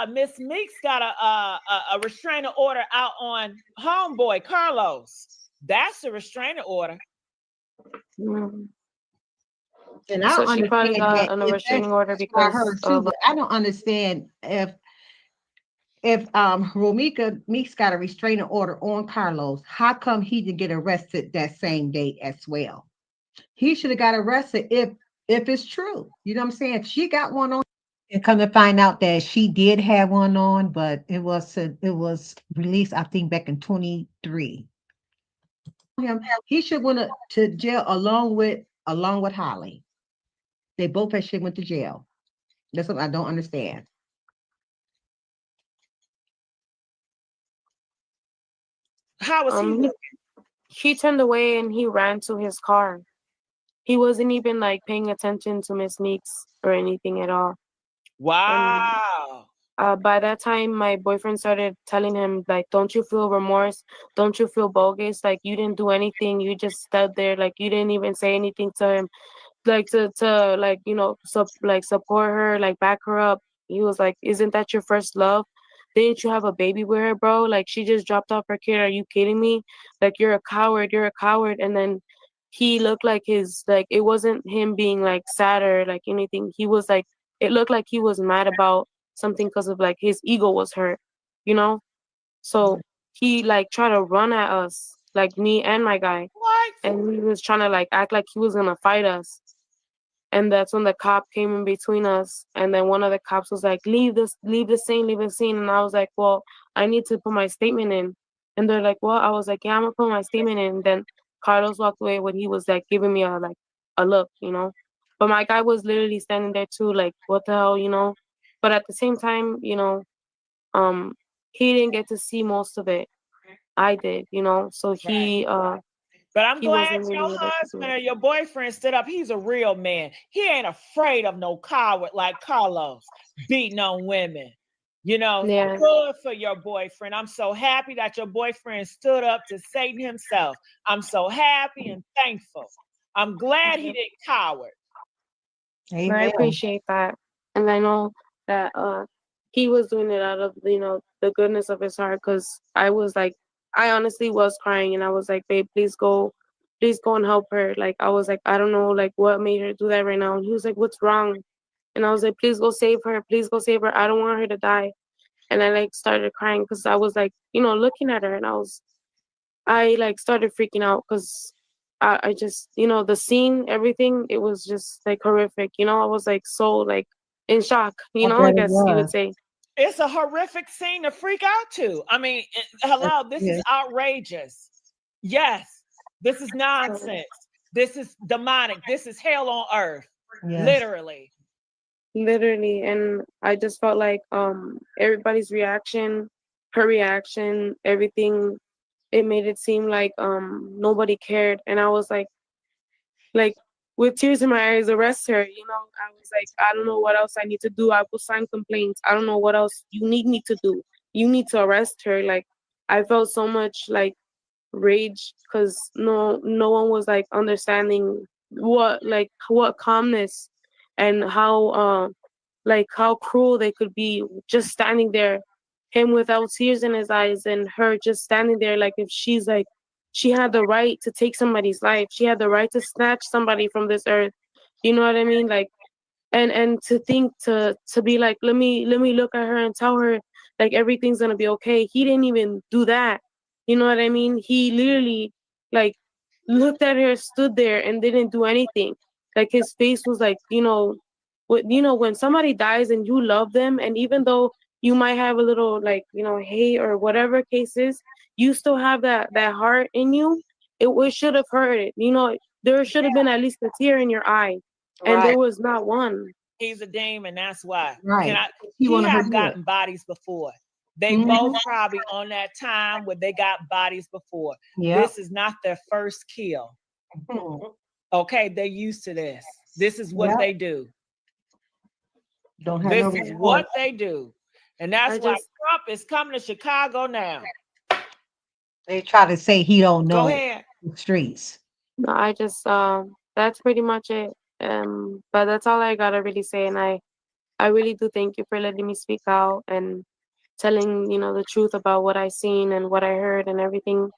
Miss Meeks got a restraining order out on homeboy Carlos. That's a restraining order. And I So she probably got understand a that restraining order that's by because her too, of but I don't understand if Romika Meeks got a restraining order on Carlos, how come he didn't get arrested that same day as well? He should have got arrested if it's true. You know what I'm saying? If she got one on, and come to find out that she did have one on, but it was released, I think, back in 23. He should went to jail along with Holly. They both should went to jail. That's what I don't understand. How was he looking? He turned away and he ran to his car. He wasn't even like paying attention to Miss Meeks or anything at all. Wow. And, by that time, my boyfriend started telling him, like, don't you feel remorse? Don't you feel bogus? Like, you didn't do anything. You just stood there. Like, you didn't even say anything to him. Like, to like, support her, like, back her up. He was like, isn't that your first love? Didn't you have a baby with her, bro? Like, she just dropped off her kid. Are you kidding me? Like, you're a coward. You're a coward. And then he looked like it wasn't him being, like, sad or, like, anything. He was, like, it looked like he was mad about something because of like his ego was hurt, so he like tried to run at us, like me and my guy. What? And he was trying to like act like he was gonna fight us, and that's when the cop came in between us. And then one of the cops was like, leave the scene. And I was like, well, I need to put my statement in. And they're like, well, I was like, yeah, I'm gonna put my statement in. And then Carlos walked away when he was like giving me a look, but my guy was literally standing there too, like, what the hell, But at the same time, he didn't get to see most of it. I did, So he But I'm he glad wasn't your really able to do husband it. or your boyfriend stood up. He's a real man. He ain't afraid of no coward like Carlos beating on women. Yeah. Good for your boyfriend. I'm so happy that your boyfriend stood up to Satan himself. I'm so happy and thankful. I'm glad he didn't coward. I Amen. appreciate that. And I know that he was doing it out of, the goodness of his heart, because I was like, I honestly was crying, and I was like, babe, please go and help her. Like, I was like, I don't know, like, what made her do that right now. And he was like, what's wrong? And I was like, please go save her. Please go save her. I don't want her to die. And I like started crying because I was like, looking at her, and I like started freaking out because I just, the scene, everything, it was just like horrific. I was like so like in shock, I guess you would say. It's a horrific scene to freak out to. I mean, hello, this is outrageous. Yes, this is nonsense. This is demonic. This is hell on earth. Yes. Literally. And I just felt like everybody's reaction, her reaction, everything, it made it seem like nobody cared. And I was like with tears in my eyes, arrest her. I was like, I don't know what else I need to do. I will sign complaints. I don't know what else you need me to do. You need to arrest her. Like, I felt so much like rage because no one was like understanding what calmness and how cruel they could be, just standing there, him without tears in his eyes and her just standing there like if she's she had the right to take somebody's life. She had the right to snatch somebody from this earth. You know what I mean? Like, and to think to be like, let me look at her and tell her like everything's gonna be okay. He didn't even do that. You know what I mean? He literally like looked at her, stood there, and didn't do anything. Like his face was like, when somebody dies and you love them, and even though you might have a little like, hate or whatever case is, you still have that heart in you. It should have hurt it. There should have been at least a tear in your eye, and there was not one. He's a demon, that's why. Right. He have gotten bodies before. They both probably on that time where they got bodies before. Yeah. This is not their first kill. Okay, they're used to this. This is what they do. This is what they do. And that's why Trump is coming to Chicago now. They try to say he don't know. Go ahead. The streets. No, I just that's pretty much it. But that's all I gotta really say. And I really do thank you for letting me speak out and telling, the truth about what I seen and what I heard and everything.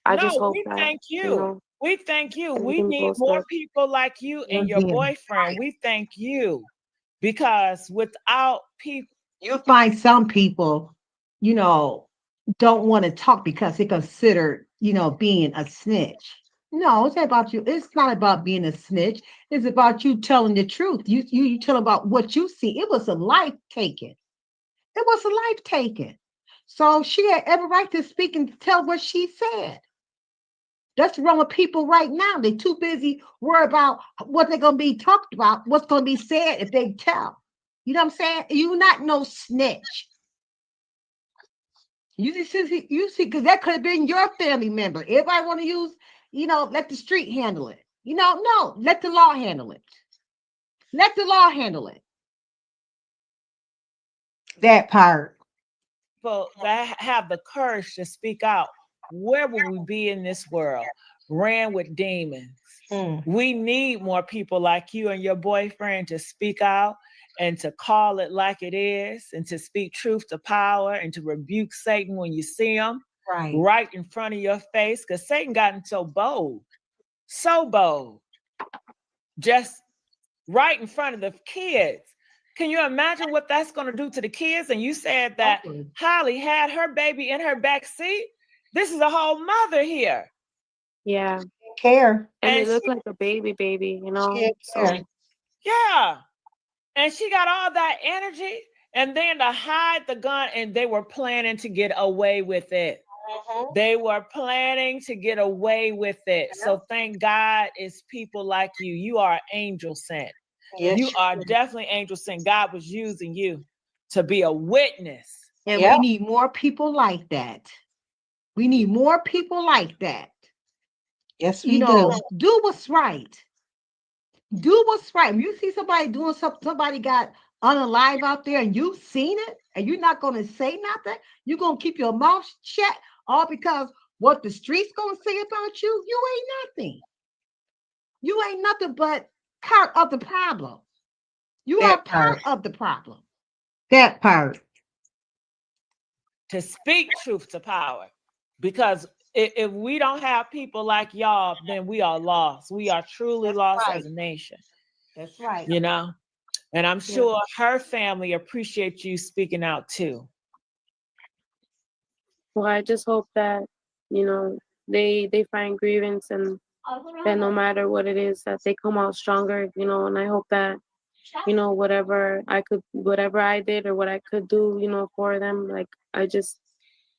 I just hope that, thank you. We thank you. We need more people like you and your boyfriend. We thank you. Because without people, you find some people, don't want to talk because they consider, being a snitch. No, it's not about you. It's not about being a snitch. It's about you telling the truth. You tell about what you see. It was a life taken. It was a life taken. So she had every right to speak and tell what she said. That's wrong with people right now. They're too busy worried about what they're going to be talked about, what's going to be said if they tell. You know what I'm saying? You're not no snitch. You see, because that could have been your family member. Everybody want to use, let the street handle it. No, let the law handle it. Let the law handle it. That part. People that have the courage to speak out. Where would we be in this world? Ran with demons. We need more people like you and your boyfriend to speak out and to call it like it is and to speak truth to power and to rebuke Satan when you see him right in front of your face. Because Satan gotten so bold, just right in front of the kids. Can you imagine what that's going to do to the kids? And you said that Holly had her baby in her back seat. This is a whole mother here. Yeah. Care. And it looked like a baby, So. Yeah. And she got all that energy. And then to hide the gun, and they were planning to get away with it. They were planning to get away with it. So thank God it's people like you. You are angel sent. Yes, you are definitely angel sent. God was using you to be a witness. And we need more people like that. We need more people like that. Yes, we do. Do what's right. Do what's right. When you see somebody doing something, somebody got unalive out there and you've seen it and you're not going to say nothing, you're going to keep your mouth shut, all because what the street's going to say about you, you ain't nothing. You ain't nothing but part of the problem. You are part of the problem. That part. To speak truth to power. Because if we don't have people like y'all, then we are lost. We are truly lost as a nation. That's right. And I'm sure her family appreciates you speaking out too. Well, I just hope that, they find grievance and that no matter what it is, that they come out stronger, and I hope that, whatever I did or what I could do, for them, like,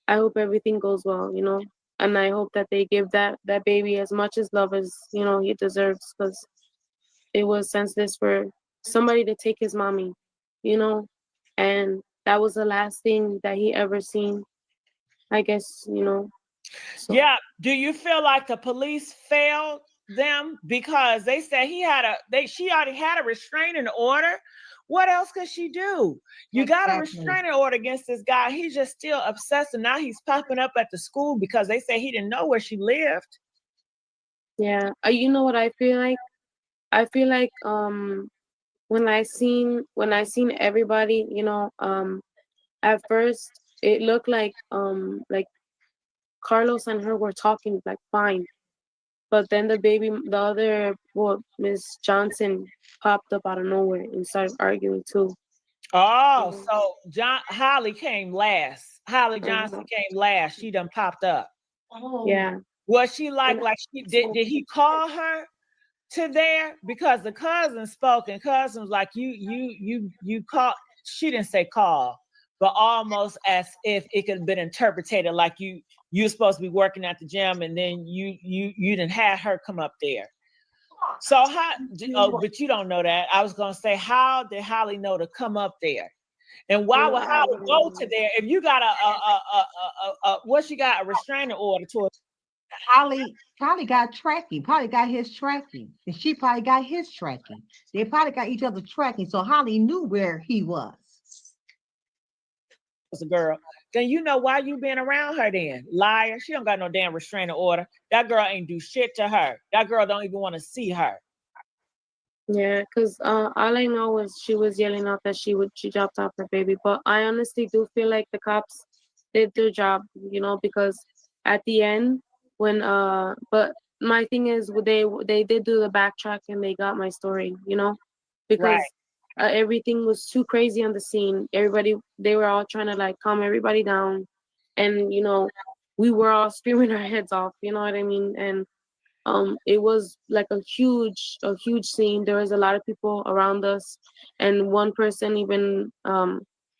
I hope everything goes well, and I hope that they give that baby as much as love as, he deserves, because it was senseless for somebody to take his mommy, and that was the last thing that he ever seen, I guess, So. Yeah. Do you feel like the police failed them because they said she already had a restraining order? What else could she do? You got a restraining order against this guy. He's just still obsessed, and now he's popping up at the school because they say he didn't know where she lived. Yeah. You know what I feel like? I feel like when I seen everybody, at first it looked like Carlos and her were talking like fine, but then the other, well, Miss Johnson popped up out of nowhere and started arguing too. Oh, so Holly came last. Holly Johnson came last. She done popped up. Oh. Yeah. Was she like she did he call her to there? Because the cousin spoke, and cousin was like, you call. She didn't say call, but almost as if it could have been interpreted like you're supposed to be working at the gym, and then you didn't have her come up there. So how? Oh, but you don't know that. I was gonna say, how did Holly know to come up there? And why would Holly go to there if you got what she got, a restraining order to? Holly probably got tracking, probably got his tracking, and she probably got his tracking. They probably got each other tracking, so Holly knew where he was. A girl, then you know why you been around her then, liar. She don't got no damn restraining order. That girl ain't do shit to her. That girl don't even want to see her. Yeah, because all I know was she was yelling out that she dropped off her baby. But I honestly do feel like the cops did their job, you know, because at the end when but my thing is they did do the backtrack and they got my story, you know, because everything was too crazy on the scene. They were all trying to like calm everybody down, and you know, we were all screaming our heads off, you know what I mean? And it was like a huge scene. There was a lot of people around us, and one person even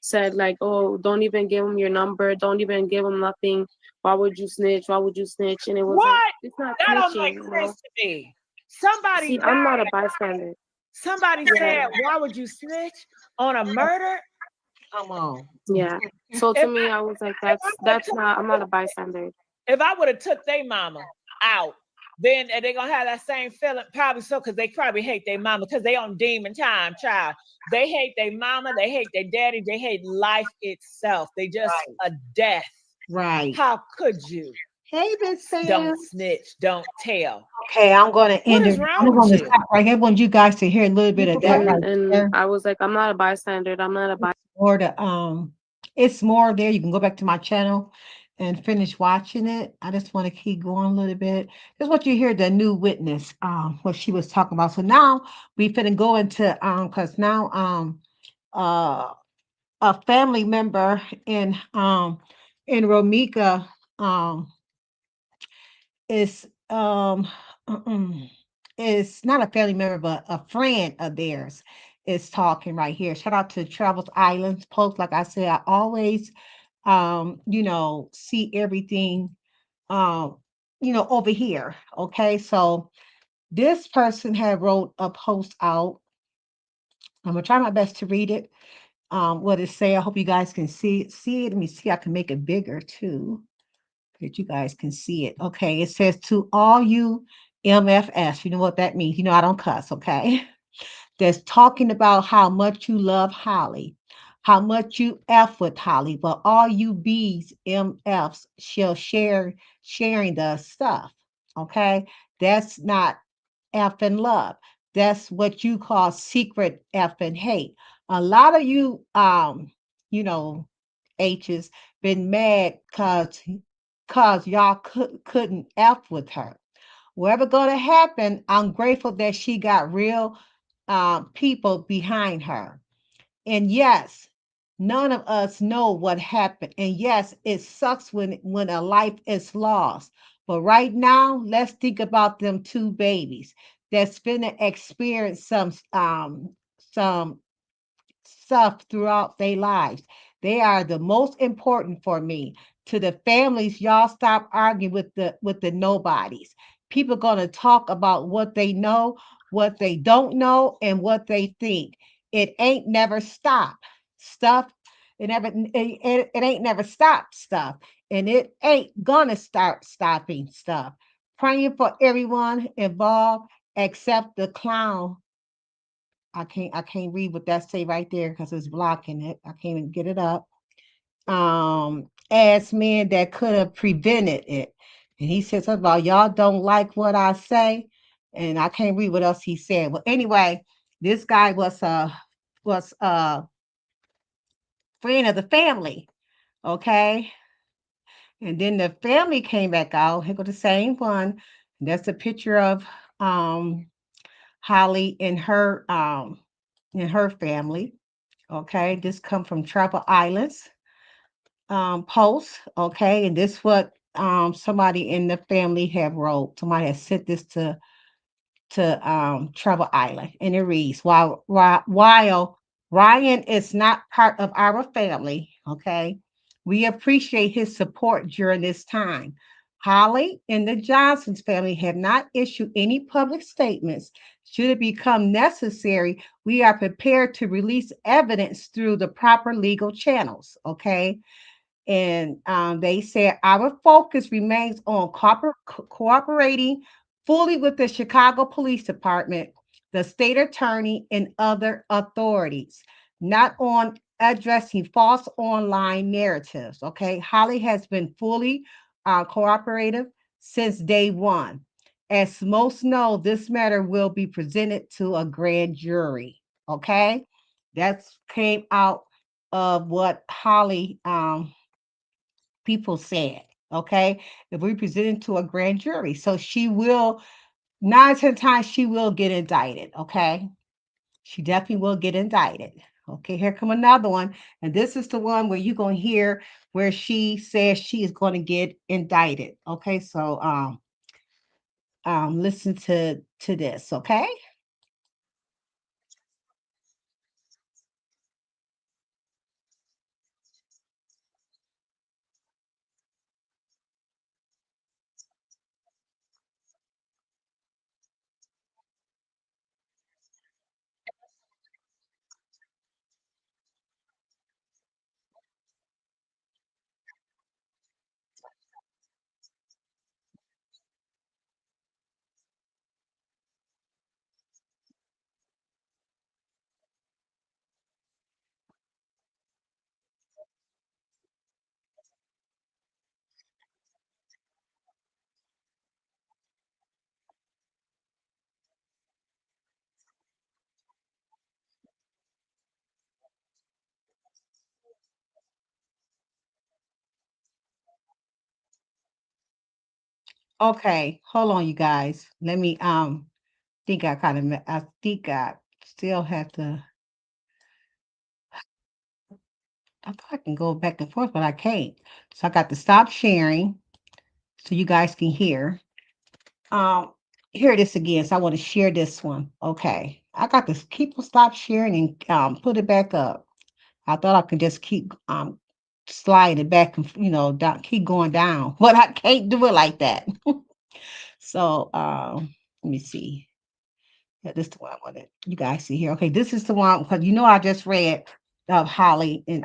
said like, oh, don't even give him your number, don't even give him nothing, why would you snitch, and it was what? Like, it's not that snitching, don't make you sense know? to me. Somebody See, I'm not a bystander. Somebody said, why would you snitch on a murder? Come on. Yeah. So to me, I was like, I'm not a bystander. If I would have took their mama out, then they're gonna have that same feeling, probably so, because they probably hate their mama, because they on demon time, child. They hate their mama, they hate their daddy, they hate life itself. They just a death. Right. How could you? Hey, Miss Sam. Don't snitch, don't tell. Okay, I'm going to end it. I'm going to stop right here. I want you guys to hear a little bit of that right there. I was like, I'm not a bystander. I'm not a bystander. Or it's more there. You can go back to my channel and finish watching it. I just want to keep going a little bit. Just want you to hear the new witness, what she was talking about. So now we finna go into because now a family member in Romika is is not a family member, but a friend of theirs is talking right here. Shout out to Travels Islands Post. Like I said, I always see everything over here. Okay, so this person had wrote a post out. I'm gonna try my best to read it. What it say? I hope you guys can see it. Let me see. I can make it bigger too, that you guys can see it. Okay, it says to all you MFS. You know what that means? You know I don't cuss. Okay, that's talking about how much you love Holly, how much you F with Holly, but all you B's, MFs shall sharing the stuff. Okay, that's not F and love. That's what you call secret F and hate. A lot of you, H's been mad cause y'all couldn't F with her. Whatever gonna happen, I'm grateful that she got real people behind her. And yes, none of us know what happened. And yes, it sucks when a life is lost. But right now, let's think about them two babies that's gonna experience some stuff throughout their lives. They are the most important for me. To the families, y'all stop arguing with the nobodies. People gonna talk about what they know, what they don't know, and what they think. It ain't never stopped. Stuff, it ain't never stopped stuff. And it ain't gonna start stopping stuff. Praying for everyone involved except the clown. I can't read what that say right there because it's blocking it. I can't even get it up. As men that could have prevented it. And he said something about y'all don't like what I say. And I can't read what else he said. Well, anyway, this guy was a friend of the family. Okay. And then the family came back out. Here go the same one. That's a picture of Holly and her family. Okay, this come from Travel Islands post. Okay, and this what somebody in the family have wrote. Somebody has sent this to Travel Island, and it reads, while Ryan is not part of our family, okay, we appreciate his support during this time. Holly and the Johnsons family have not issued any public statements. Should it become necessary, we are prepared to release evidence through the proper legal channels. Okay. And they said our focus remains on cooperating fully with the Chicago Police Department, the state attorney, and other authorities, not on addressing false online narratives. Okay, Holly has been fully cooperative since day one. As most know, this matter will be presented to a grand jury. Okay, that's came out of what Holly people said. Okay, if we present it to a grand jury, so she will 9 10 times she will get indicted. Okay, she definitely will get indicted. Okay, here come another one, and this is the one where you're gonna hear where she says she is going to get indicted. Okay, so listen to this. Okay. Okay, hold on, you guys. Let me think I kind of I think I still have to. I thought I can go back and forth, but I can't. So I got to stop sharing so you guys can hear. Um, Here it is again. So I want to share this one. Okay, I got to keep stop sharing and put it back up. I thought I could just keep sliding it back and down, keep going down, but I can't do it like that. So let me see. Yeah, this is the one I wanted you guys see here. Okay, this is the one because I just read of Holly and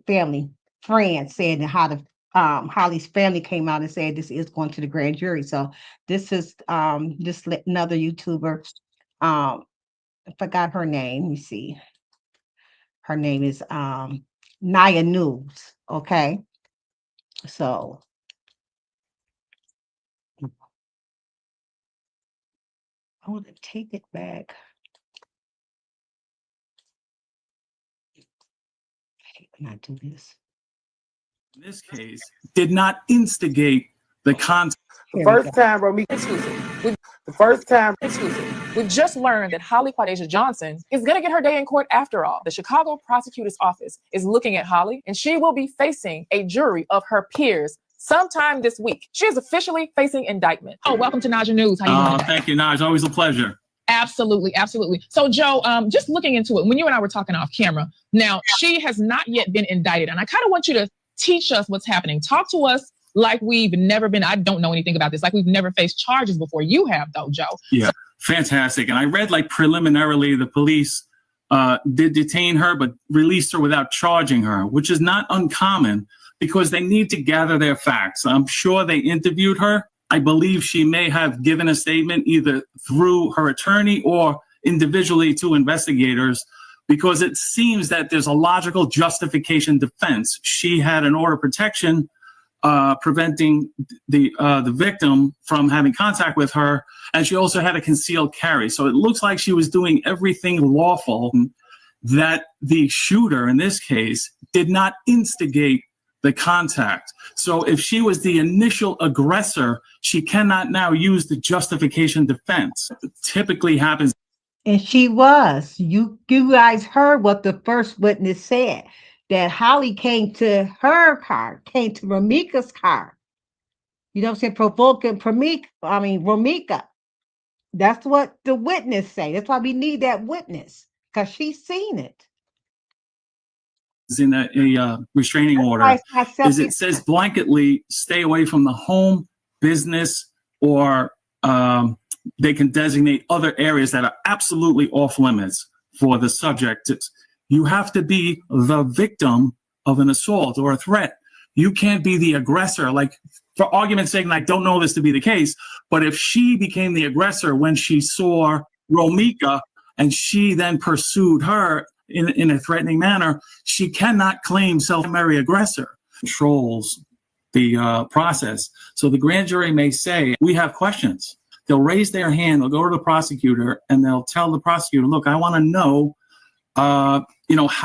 family friends saying that how the Holly's family came out and said this is going to the grand jury. So this is another YouTuber. I forgot her name. Let me see. Her name is Naya News. Okay. So I want to take it back. When I do this. In this case, did not instigate the content. The first time we just learned that Holly Quadeja Johnson is going to get her day in court after all. The Chicago prosecutor's office is looking at Holly, and she will be facing a jury of her peers sometime this week. She is officially facing indictment. Oh, welcome to Naja News. How you doing? Thank you, Naj. Always a pleasure. Absolutely, absolutely. So, Joe, just looking into it, when you and I were talking off camera, now she has not yet been indicted, and I kind of want you to teach us what's happening. Talk to us like we've never been. I don't know anything about this. Like we've never faced charges before. You have, though, Joe. Yeah, fantastic. And I read preliminarily the police did detain her, but released her without charging her, which is not uncommon because they need to gather their facts. I'm sure they interviewed her. I believe she may have given a statement either through her attorney or individually to investigators, because it seems that there's a logical justification defense. She had an order of protection preventing the victim from having contact with her, and she also had a concealed carry. So it looks like she was doing everything lawful, that the shooter in this case did not instigate the contact. So if she was the initial aggressor, she cannot now use the justification defense. It typically happens. And she was. You guys heard what the first witness said, that Holly came to her car, came to Romika's car. You know what I'm saying? Provoking Romika. That's what the witness say. That's why we need that witness, because she's seen it. In a restraining order is it says blanketly stay away from the home, business, or they can designate other areas that are absolutely off limits for the subject. You have to be the victim of an assault or a threat. You can't be the aggressor. Like, for argument's sake, and I don't know this to be the case, but if she became the aggressor when she saw Romika and she then pursued her in a threatening manner, she cannot claim self-primary aggressor. Controls the process. So the grand jury may say, we have questions. They'll raise their hand, they'll go to the prosecutor, and they'll tell the prosecutor, look, I want to know, how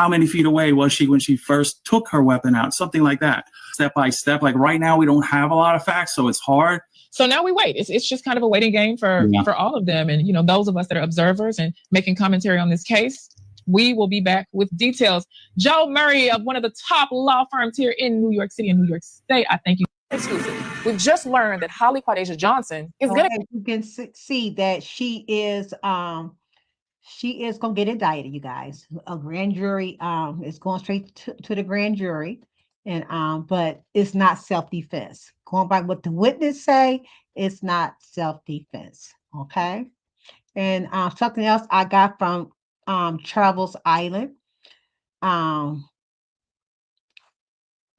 many feet away was she when she first took her weapon out? Something like that, step by step. Like right now, we don't have a lot of facts, so it's hard. So now we wait. It's just kind of a waiting game for all of them. And, those of us that are observers and making commentary on this case, we will be back with details. Joe Murray of one of the top law firms here in New York City and New York State. I thank you. Exclusive. We've just learned that 𝘠𝘢𝘭𝘬 Johnson is going to. You can see that she is going to get indicted, you guys. A grand jury is going straight to the grand jury, and but it's not self-defense. Going by what the witness say, it's not self-defense. Okay, and something else I got from Travels Island, and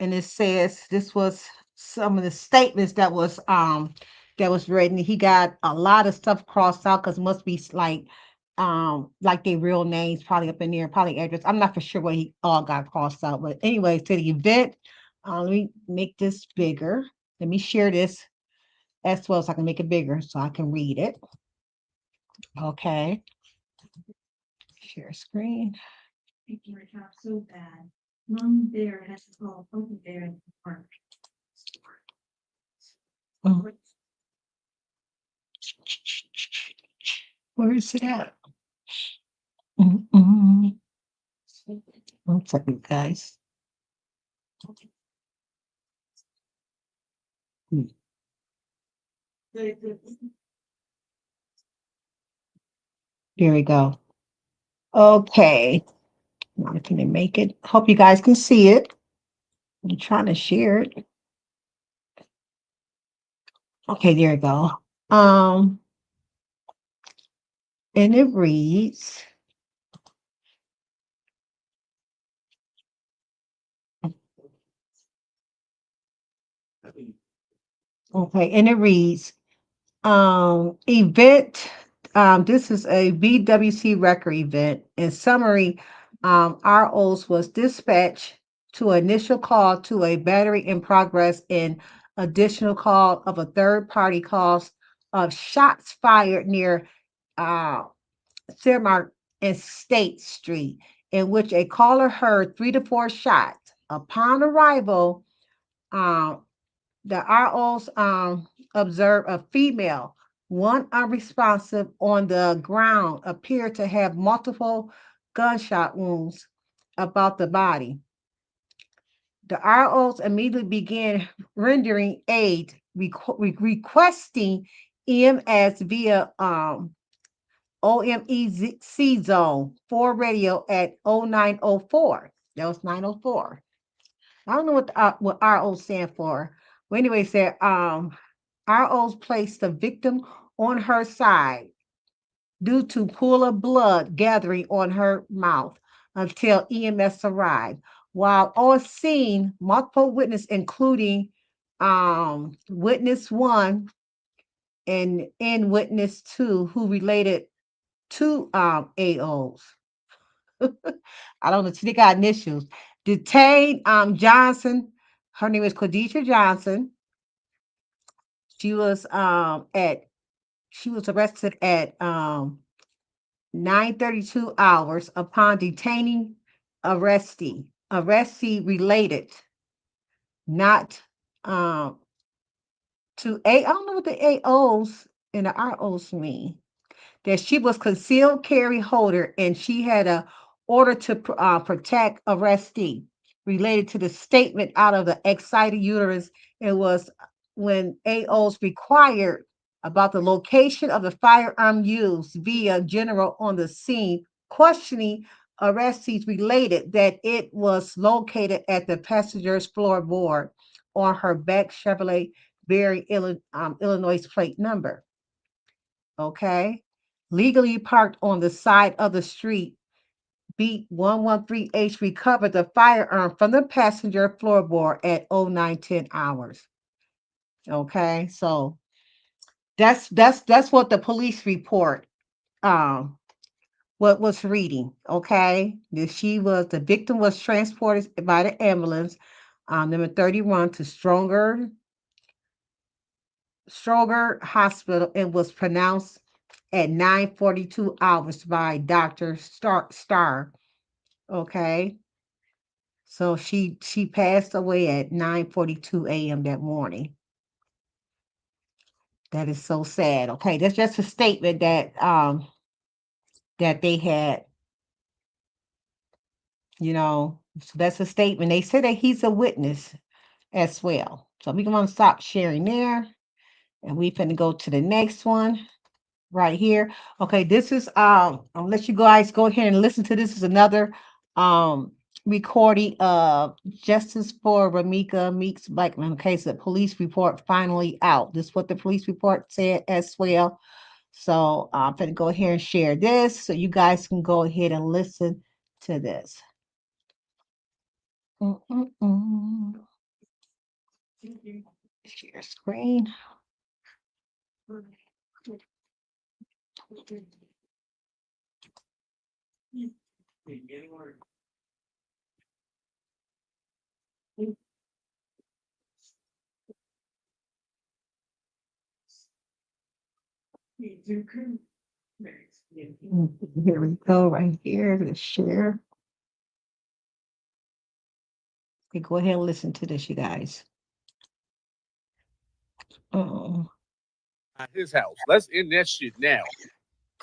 it says this was some of the statements that was written. He got a lot of stuff crossed out because it must be like their real names probably up in there, probably address. I'm not for sure what he all got crossed out, but anyway, to the event. Let me make this bigger. Let me share this as well so I can make it bigger so I can read it. Okay. Share screen. Making your job so bad. Mom Bear has to call Uncle Bear in the park. Where is it at? One second, guys. There we go. Okay. Now can I make it? Hope you guys can see it. I'm trying to share it. Okay, there we go. And it reads. Okay, and it reads, event, this is a BWC record event. In summary, ROs was dispatched to initial call to a battery in progress and additional call of a third party cause of shots fired near St. and State Street, in which a caller heard 3 to 4 shots. Upon arrival, the ROs observed a female, one unresponsive, on the ground, appeared to have multiple gunshot wounds about the body. The ROs immediately began rendering aid, requesting EMS via OMEZ zone 4 radio at 0904. That was 904. I don't know what RO stand for. Well, anyway, said ROs placed the victim on her side due to pool of blood gathering on her mouth until EMS arrived. While on scene, multiple witnesses, including witness 1 and witness 2, who related to AOs. I don't know, they got initials. Detained Johnson. Her name is 𝘠𝘢𝘁 Johnson. She was arrested at 9:32 hours upon detaining arrestee. Arrestee related not to A. I don't know what the AOs and the ROs mean. That she was concealed carry holder and she had a order to protect arrestee related to the statement out of the excited uterus. It was when AOs required about the location of the firearm used via general on the scene, questioning arrestees related that it was located at the passenger's floorboard on her back Chevrolet Berry, Illinois plate number. Okay. Legally parked on the side of the street, beat 113H recovered the firearm from the passenger floorboard at 0910 hours. Okay, so that's what the police report what was reading. Okay, the victim was transported by the ambulance number 31 to Stroger Hospital and was pronounced at 9:42 hours by Dr. Starr. Okay. So she passed away at 9:42 a.m. that morning. That is so sad. Okay, that's just a statement that that they had, so that's a statement. They said that he's a witness as well. So we're gonna stop sharing there and we finna go to the next one. Right here. Okay, this is I'll let you guys go ahead and listen to this. Is another recording of Justice for Ramika Meeks Blackman. Okay, so the police report finally out. This is what the police report said as well. So I'm gonna go ahead and share this so you guys can go ahead and listen to this. Share screen. Here we go, right here to share. Okay, go ahead and listen to this, you guys. His house. Let's end that shit now.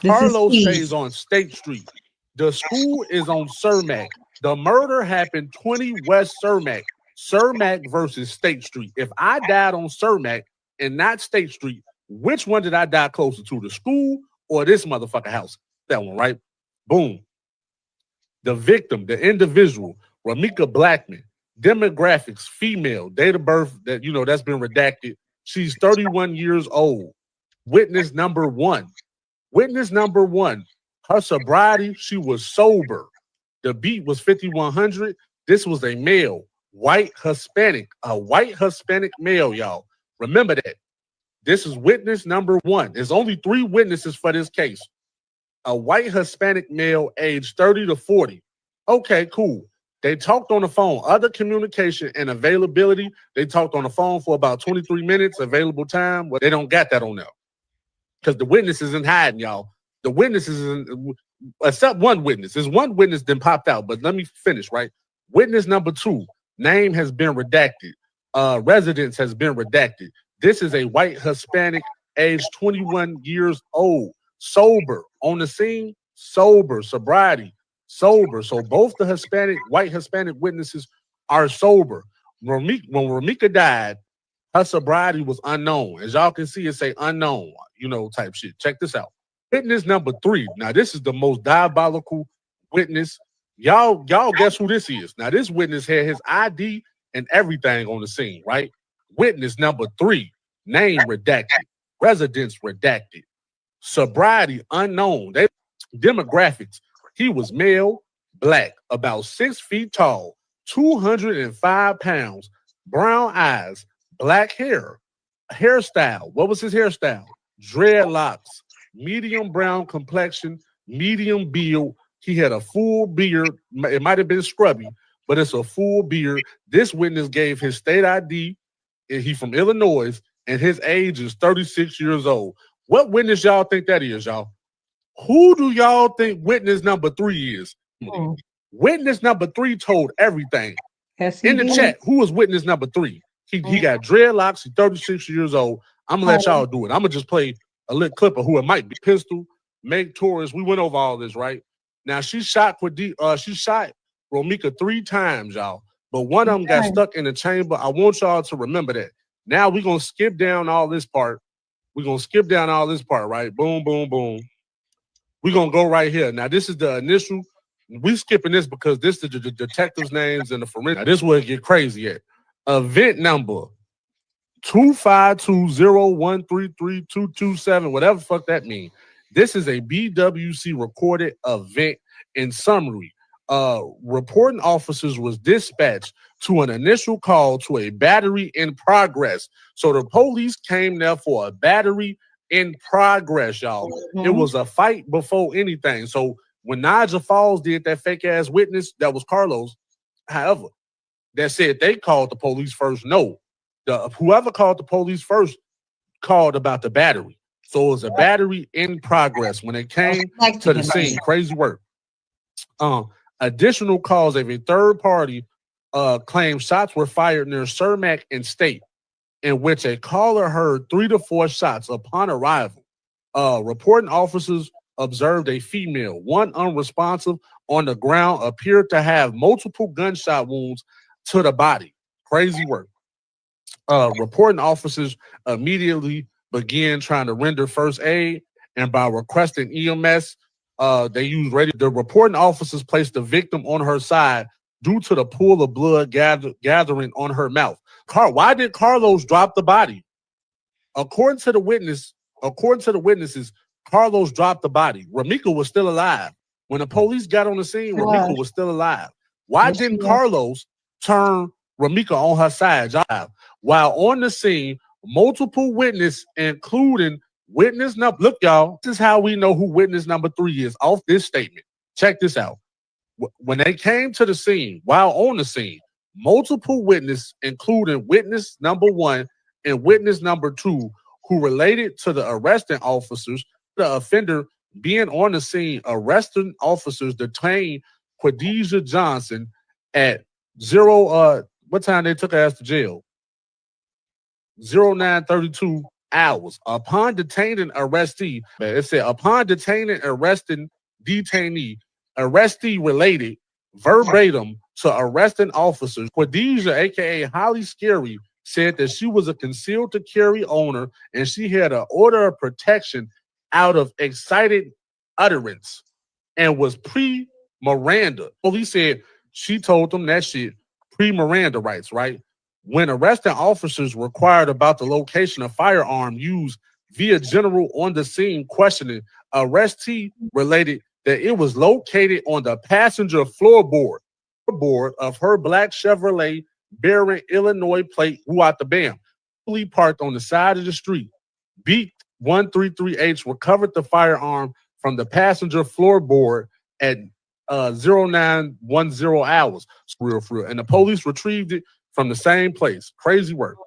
This is Carlos Steve. stays on State Street. The school is on Cermak. The murder happened 20 West Cermak. Cermak versus State Street. If I died on Cermak and not State Street, which one did I die closer to? The school or this motherfucker house? That one, right? Boom. The victim, the individual, Ramika Blackman. Demographics, female. Date of birth, that's been redacted. She's 31 years old. Witness number one. Witness number one. Her sobriety, she was sober. The beat was 5100. This was a male, white Hispanic, a white Hispanic male, y'all. Remember that. This is witness number one. There's only 3 witnesses for this case. A white Hispanic male, aged 30 to 40. Okay, cool. They talked on the phone. Other communication and availability, they talked on the phone for about 23 minutes, available time. Well, they don't got that on there. Because the witness isn't hiding, y'all. The witness isn't, except one witness. There's one witness then popped out, but let me finish, right? Witness number 2, name has been redacted. Residence has been redacted. This is a white Hispanic, age 21 years old, sober, on the scene, sober, sobriety, sober. So both the white Hispanic witnesses are sober. When Ramika died, her sobriety was unknown. As y'all can see, it say unknown, type shit. Check this out. Witness number 3. Now, this is the most diabolical witness. Y'all guess who this is. Now, this witness had his ID and everything on the scene, right? Witness number 3, name redacted, residence redacted, sobriety unknown. Demographics, he was male, black, about 6 feet tall, 205 pounds, brown eyes, black hair, hairstyle. What was his hairstyle? Dreadlocks, medium brown complexion, medium build. He had a full beard. It might have been scrubby, but it's a full beard. This witness gave his state ID. He's from Illinois, and his age is 36 years old. What witness y'all think that is, y'all? Who do y'all think witness number 3 is? Witness number 3 told everything. In the chat, who was witness number 3? He got dreadlocks. He's 36 years old. I'm gonna let y'all do it. I'm gonna just play a little clip of who it might be. Pistol, Meg Torres. We went over all this, right? Now she shot Romika 3 times, y'all. But one of them got stuck in the chamber. I want y'all to remember that. Now we're gonna skip down all this part. We're gonna skip down all this part, right? Boom, boom, boom. We're gonna go right here. Now, this is the initial. We skipping this because this is the detectives' names and the forensic. Now, this is where it get crazy at. Event number 25201332227, whatever the fuck that means. This is a BWC recorded event. In summary, reporting officers was dispatched to an initial call to a battery in progress. So the police came there for a battery in progress, y'all. It was a fight before anything. So when Niagara Falls did that fake ass witness, that was Carlos. However, that said they called the police first. No, whoever called the police first called about the battery. So it was a battery in progress when it came to the scene. Crazy work. Additional calls of a third party claimed shots were fired near Cermak and State, in which a caller heard 3 to 4 shots upon arrival. Reporting officers observed a female, one unresponsive, on the ground, appeared to have multiple gunshot wounds to the body. Crazy work. Reporting officers immediately began trying to render first aid, and by requesting EMS, they used radio. The reporting officers placed the victim on her side due to the pool of blood gathering on her mouth. Why did Carlos drop the body? According to the witnesses, Carlos dropped the body. Romika was still alive. When the police got on the scene, Romika was still alive. Why didn't Carlos turn Romika on her side? While on the scene, multiple witnesses, including witness number, look, y'all, this is how we know who witness number 3 is off this statement. Check this out. When they came to the scene, while on the scene, multiple witnesses, including witness number 1 and witness number 2, who related to the arresting officers, the offender being on the scene, arresting officers detained Q Johnson at what time they took her ass to jail? 09:32 hours. Upon detaining arrestee, it said upon detaining detainee, arrestee related verbatim to arresting officers. 𝘙𝘰𝘮𝘢, aka Highly Scary, said that she was a concealed to carry owner and she had an order of protection out of excited utterance and was pre-Miranda. Police said she told them that shit pre-Miranda rights, right? When arresting officers required about the location of firearm used via general on the scene questioning, arrestee related that it was located on the passenger floorboard of her black Chevrolet bearing Illinois plate 𝘠𝘢, fully parked on the side of the street. Beat 133H recovered the firearm from the passenger floorboard at 09:10 hours. For real. And the police retrieved it from the same place. Crazy work.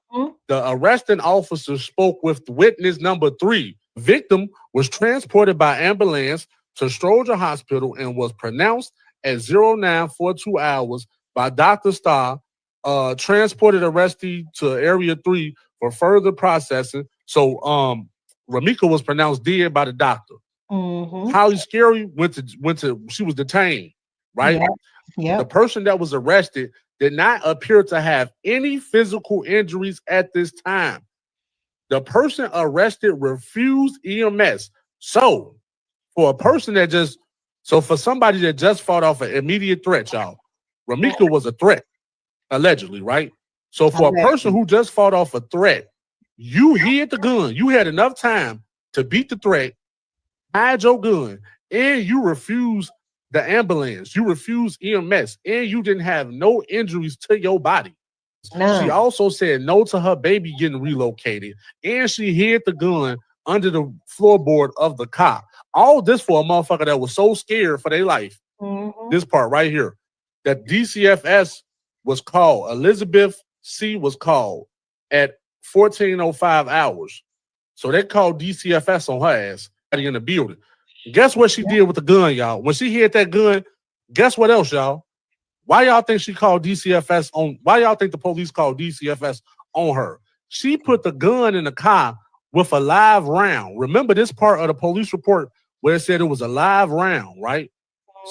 The arresting officer spoke with witness number 3. Victim was transported by ambulance to Stroger Hospital and was pronounced at 09:42 hours by Dr. Starr. Transported arrestee to Area 3 for further processing. So Romika was pronounced dead by the doctor. Highly Scary went to she was detained, right? Yeah. The person that was arrested did not appear to have any physical injuries at this time. The person arrested refused EMS. So for somebody that just fought off an immediate threat, y'all, Romika was a threat, allegedly, right? So for a person who just fought off a threat, you hid the gun. You had enough time to beat the threat, hide your gun, and you refused the ambulance. You refused EMS, and you didn't have no injuries to your body. No. She also said no to her baby getting relocated, and she hid the gun under the floorboard of the car. All this for a motherfucker that was so scared for their life. This part right here, that DCFS was called. Elizabeth C was called at 14:05 hours. So they called DCFS on her ass in the building. Guess what she did with the gun, y'all? When she hit that gun, guess what else, y'all? Why y'all think she called DCFS on? Why y'all think the police called DCFS on her? She put the gun in the car with a live round. Remember this part of the police report where it said it was a live round, right?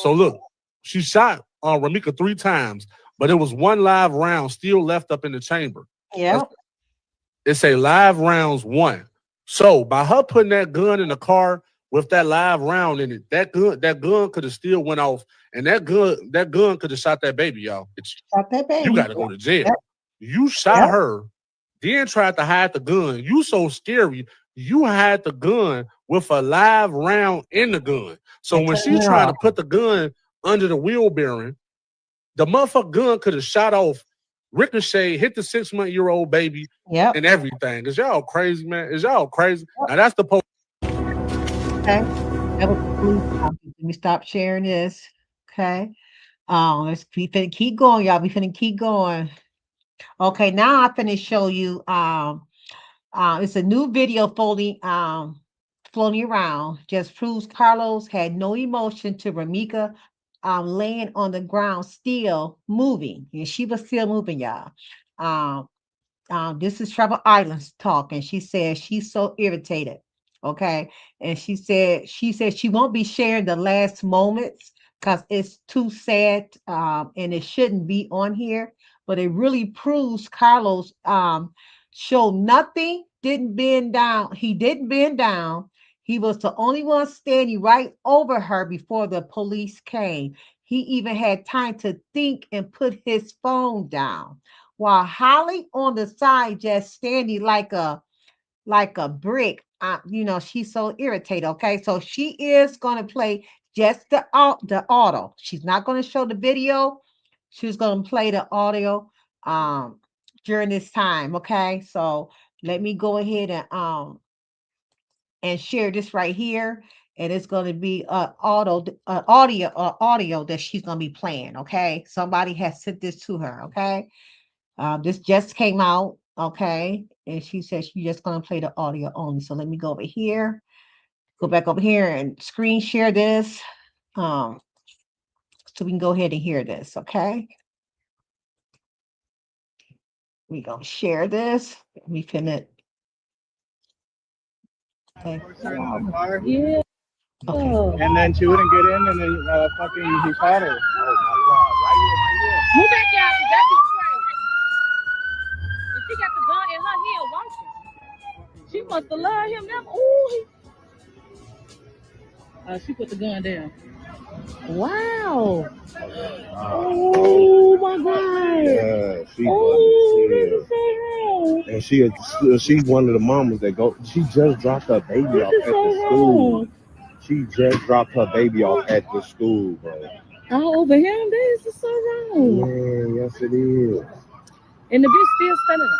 So look, she shot Ramika 3 times, but it was 1 live round still left up in the chamber. Yeah. It say live rounds 1. So by her putting that gun in the car with that live round in it, that gun could have still went off, and that gun could have shot that baby, y'all. Shot that baby. You got to go to jail. Yep. You shot her, then tried to hide the gun. You so scary. You had the gun with a live round in the gun. So when she tried to put the gun under the wheel bearing, the motherfucker gun could have shot off, ricochet, hit the 6-month-old baby, and everything. Is y'all crazy, man? Is y'all crazy? Now that's the police. Okay. That was the police. Let me stop sharing this. Okay. Let's finna keep going, y'all. We finna keep going. Okay, now I'm finna show you it's a new video floating around. Just proves Carlos had no emotion to Ramika laying on the ground still moving. And she was still moving, y'all. This is Trevor Islands talking. She said she's so irritated. Okay. And she said she won't be sharing the last moments because it's too sad and it shouldn't be on here. But it really proves Carlos showed nothing, didn't bend down. He didn't bend down. He was the only one standing right over her before the police came. He even had time to think and put his phone down. While Holly on the side just standing like a brick. She's so irritated. Okay, so she is gonna play just the audio. She's not gonna show the video. She's gonna play the audio during this time. Okay, so let me go ahead and share this right here, and it's gonna be audio that she's gonna be playing. Okay, somebody has sent this to her. Okay, this just came out. Okay, and she said she's just gonna play the audio only. So let me go over here, go back over here and screen share this. So we can go ahead and hear this. Okay. We gonna share this. We finna. Okay. Yeah. Okay. And then she wouldn't get in, and then fucking he shot her. Oh my god! Right here. Move back out, cause that be crazy. And she got the gun in her hand watching. She must have loved him. Now, ooh. She put the gun down. Wow. Oh my god. Yeah, she this is so wrong. and she's one of the mamas that go. She just dropped her baby off at the school. She just dropped her baby off at the school, bro. Oh, over him, this is so wrong. Yeah, yes it is. And the bitch still standing up.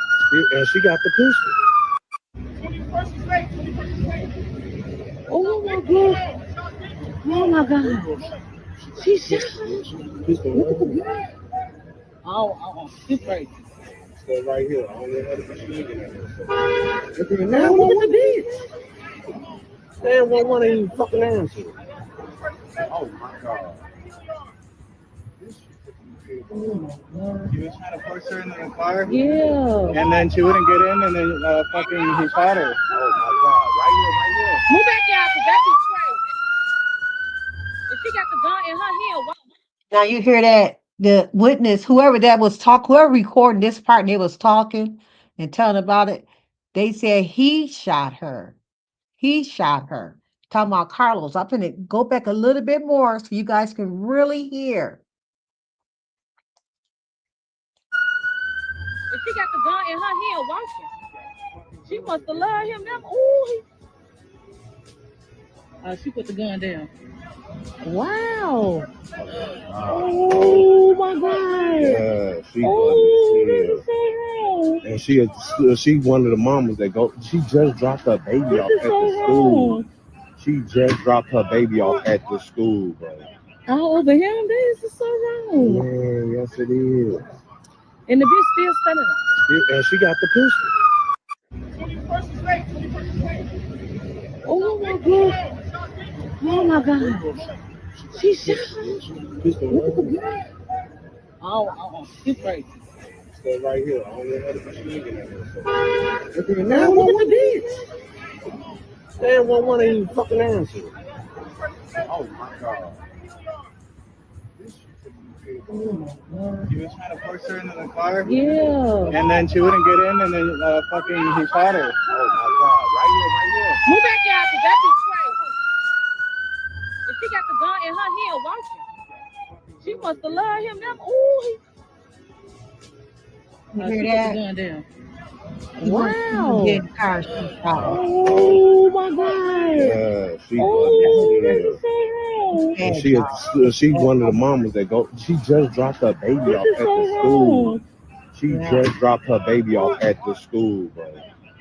And she got the pistol. Oh my god. Oh my god. She shot her. Oh, she's crazy. Stay right here. I don't know how to be shooting at her. Now look at the bitch. They won't want to even fucking answer. Oh my god. He was trying to force her into the car. Yeah. And then she wouldn't get in, and then fucking he shot her. Oh my god. Right here. Move back out, cause that be crazy. And she got the gun in her hand. Wow. Now you hear that the witness, whoever recording this part, and they was talking and telling about it. They said he shot her. He shot her. Talking about Carlos. I'm gonna go back a little bit more so you guys can really hear. And she got the gun in her hand watching. She must have loved him. Now, ooh. She put the gun down. Wow. Oh my god. Yeah, she this is so wrong. and she's one of the mamas that go. She just dropped her baby off at the school. She just dropped her baby off at the school, bro. Oh, over him, this is so wrong. Yeah, yes it is. And the bitch still standing up. And she got the pistol. Oh my god. Oh my god. She shot her. Oh, you crazy. Stay right here. I don't know what you're looking at. Look at the Now look at the bitch. Stay at one ain't even fucking answer. Oh my god. He was trying to push her into the car. Yeah. And then she wouldn't get in, and then fucking he shot her. Oh my god. Right Move back out, cause that bitch crazy. And she got the gun in her hand watching. She must have loved him. Them. Ooh, You she hear put that? the gun down. He wants to Wow. get in the car, she shot her. Oh my god. here. She Oh, yeah. that's so And hard. she's one of the mamas that go. She just dropped her baby off at the school. She just dropped her baby off at the school, bro.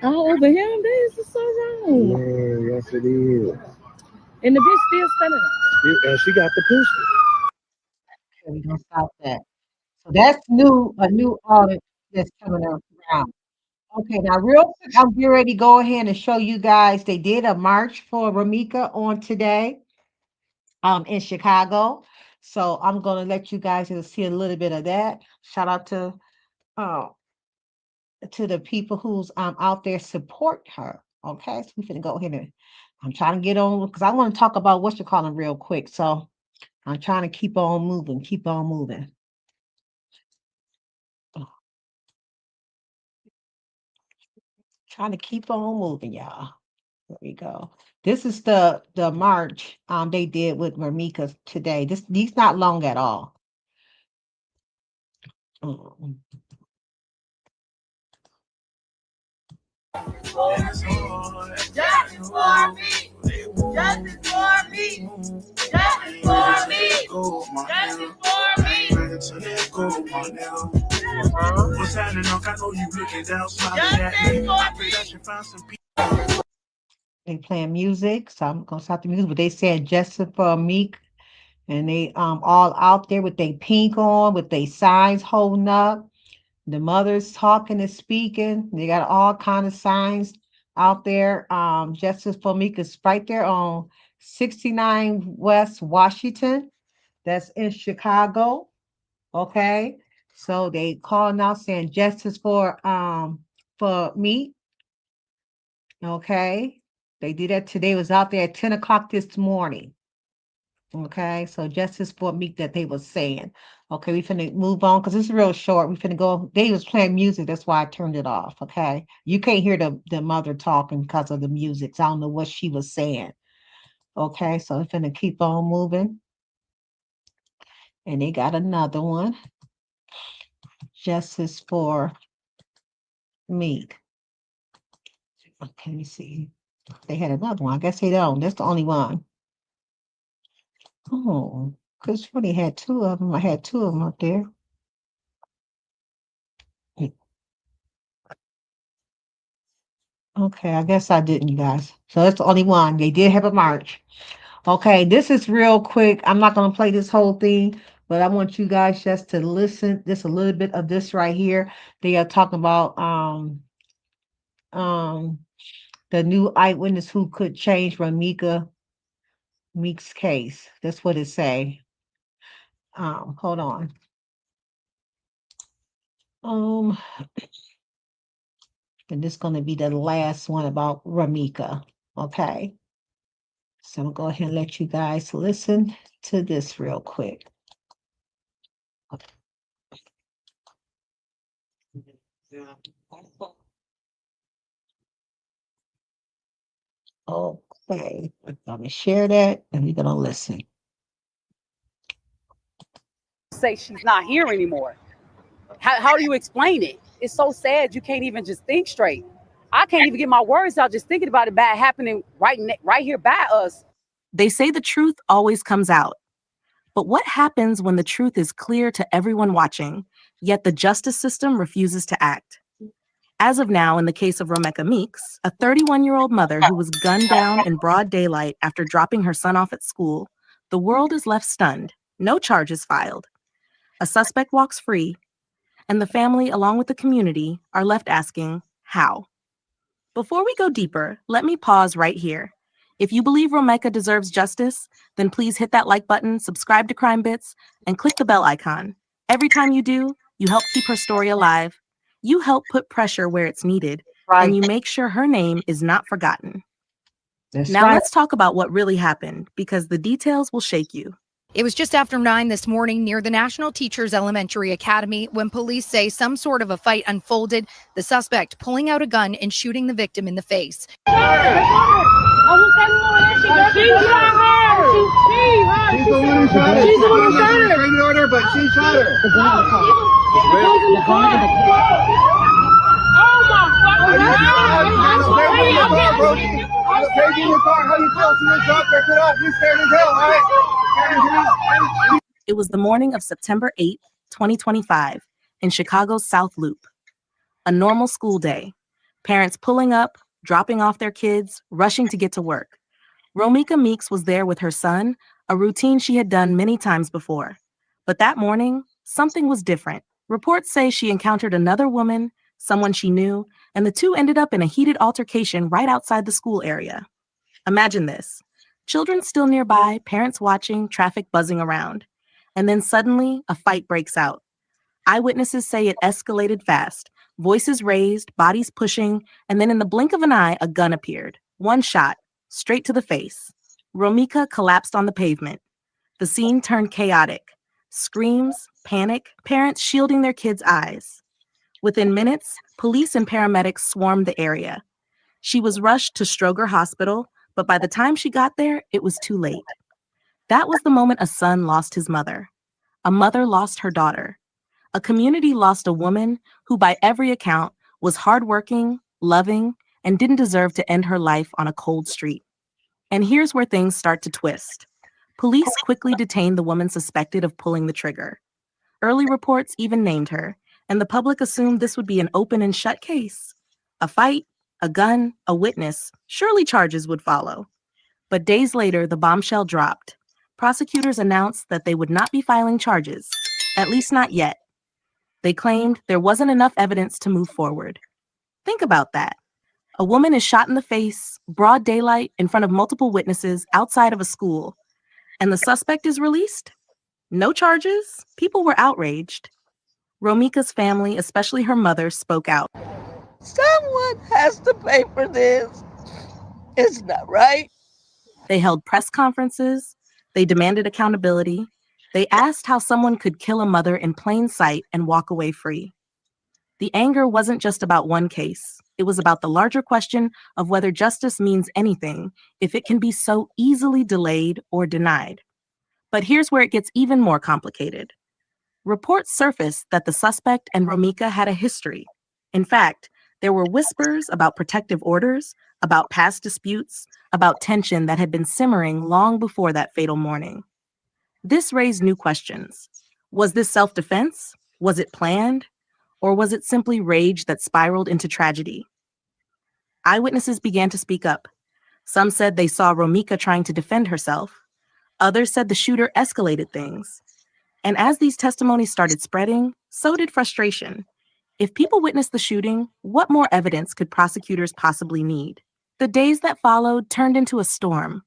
Oh, over him, this is so wrong. Yeah, yes it is. And the bitch still standing up. And she got the pistol. Okay, we're gonna stop that. So that's a new audit that's coming around. Okay, now real quick, I'm getting ready to go ahead and show you guys. They did a march for Ramika on today, in Chicago. So I'm gonna let you guys see a little bit of that. Shout out to the people who's out there support her. Okay, so we're gonna go ahead and I'm trying to get on because I want to talk about what you call them real quick. So I'm trying to keep on moving, keep on moving. Trying to keep on moving, y'all. There we go. This is the march they did with Ramika today. These not long at all. Justice for me. Justice for me. Justice for me. Justice for me. What's happening? I know you looking down, smiling at me. I pray that you find some people. They playing music, so I'm gonna stop the music. But they said justice for Meek, and they all out there with their pink on, with their signs holding up. The mothers talking and speaking. They got all kind of signs out there. Justice for Meek is right there on 69 West Washington. That's in Chicago. Okay. So they calling out saying justice for Meek. Okay. They did that today. It was out there at 10 o'clock this morning. Okay, so justice for Meek that they was saying. Okay, we finna move on because it's real short. We finna go. They was playing music, that's why I turned it off. Okay, you can't hear the mother talking because of the music. So I don't know what she was saying. Okay, so we finna keep on moving. And they got another one. Justice for Meek. Okay, let me see. They had another one. I guess they don't. That's the only one. Oh, Chris really had two of them. I had two of them up there. Okay, I guess I didn't, you guys. So that's the only one. They did have a march. Okay, this is real quick. I'm not going to play this whole thing, but I want you guys just to listen. Just a little bit of this right here. They are talking about the new eyewitness who could change Meek's case. That's what it say. Hold on. And this is going to be the last one about Ramika. Okay. So I'm going to go ahead and let you guys listen to this real quick. Okay. I'm going to share that and we're going to listen. Say she's not here anymore. How do you explain it? It's so sad you can't even just think straight. I can't even get my words out just thinking about it bad happening right here by us. They say the truth always comes out. But what happens when the truth is clear to everyone watching, yet the justice system refuses to act? As of now, in the case of Ramika Meeks, a 31-year-old mother who was gunned down in broad daylight after dropping her son off at school, the world is left stunned, no charges filed. A suspect walks free, and the family, along with the community, are left asking, how? Before we go deeper, let me pause right here. If you believe Ramika deserves justice, then please hit that like button, subscribe to Crime Bits, and click the bell icon. Every time you do, you help keep her story alive. You help put pressure where it's needed, and you make sure her name is not forgotten. Now let's talk about what really happened, because the details will shake you. It was just after 9 this morning near the National Teachers Elementary Academy when police say some sort of a fight unfolded, the suspect pulling out a gun and shooting the victim in the face. She's the one who shot her. She's the one who shot her. She order, but she shot her. Oh my fucking God. It was the morning of September 8th, 2025, in Chicago's South Loop. A normal school day. Parents pulling up, dropping off their kids, rushing to get to work. Romeka Meeks was there with her son, a routine she had done many times before. But that morning, something was different. Reports say she encountered another woman, someone she knew, and the two ended up in a heated altercation right outside the school area. Imagine this. Children still nearby, parents watching, traffic buzzing around. And then suddenly, a fight breaks out. Eyewitnesses say it escalated fast. Voices raised, bodies pushing, and then in the blink of an eye, a gun appeared. One shot, straight to the face. Romeka collapsed on the pavement. The scene turned chaotic. Screams, panic, parents shielding their kids' eyes. Within minutes, police and paramedics swarmed the area. She was rushed to Stroger Hospital, but by the time she got there, it was too late. That was the moment a son lost his mother. A mother lost her daughter. A community lost a woman who, by every account, was hardworking, loving, and didn't deserve to end her life on a cold street. And here's where things start to twist. Police quickly detained the woman suspected of pulling the trigger. Early reports even named her, and the public assumed this would be an open and shut case. A fight, a gun, a witness, surely charges would follow. But days later, the bombshell dropped. Prosecutors announced that they would not be filing charges, at least not yet. They claimed there wasn't enough evidence to move forward. Think about that. A woman is shot in the face, broad daylight, in front of multiple witnesses outside of a school, and the suspect is released? No charges? People were outraged. Romeka's family, especially her mother, spoke out. Someone has to pay for this. It's not right. They held press conferences. They demanded accountability. They asked how someone could kill a mother in plain sight and walk away free. The anger wasn't just about one case. It was about the larger question of whether justice means anything if it can be so easily delayed or denied. But here's where it gets even more complicated. Reports surfaced that the suspect and Romeka had a history. In fact, there were whispers about protective orders, about past disputes, about tension that had been simmering long before that fatal morning. This raised new questions. Was this self-defense? Was it planned? Or was it simply rage that spiraled into tragedy? Eyewitnesses began to speak up. Some said they saw Romeka trying to defend herself. Others said the shooter escalated things. And as these testimonies started spreading, so did frustration. If people witnessed the shooting, what more evidence could prosecutors possibly need? The days that followed turned into a storm.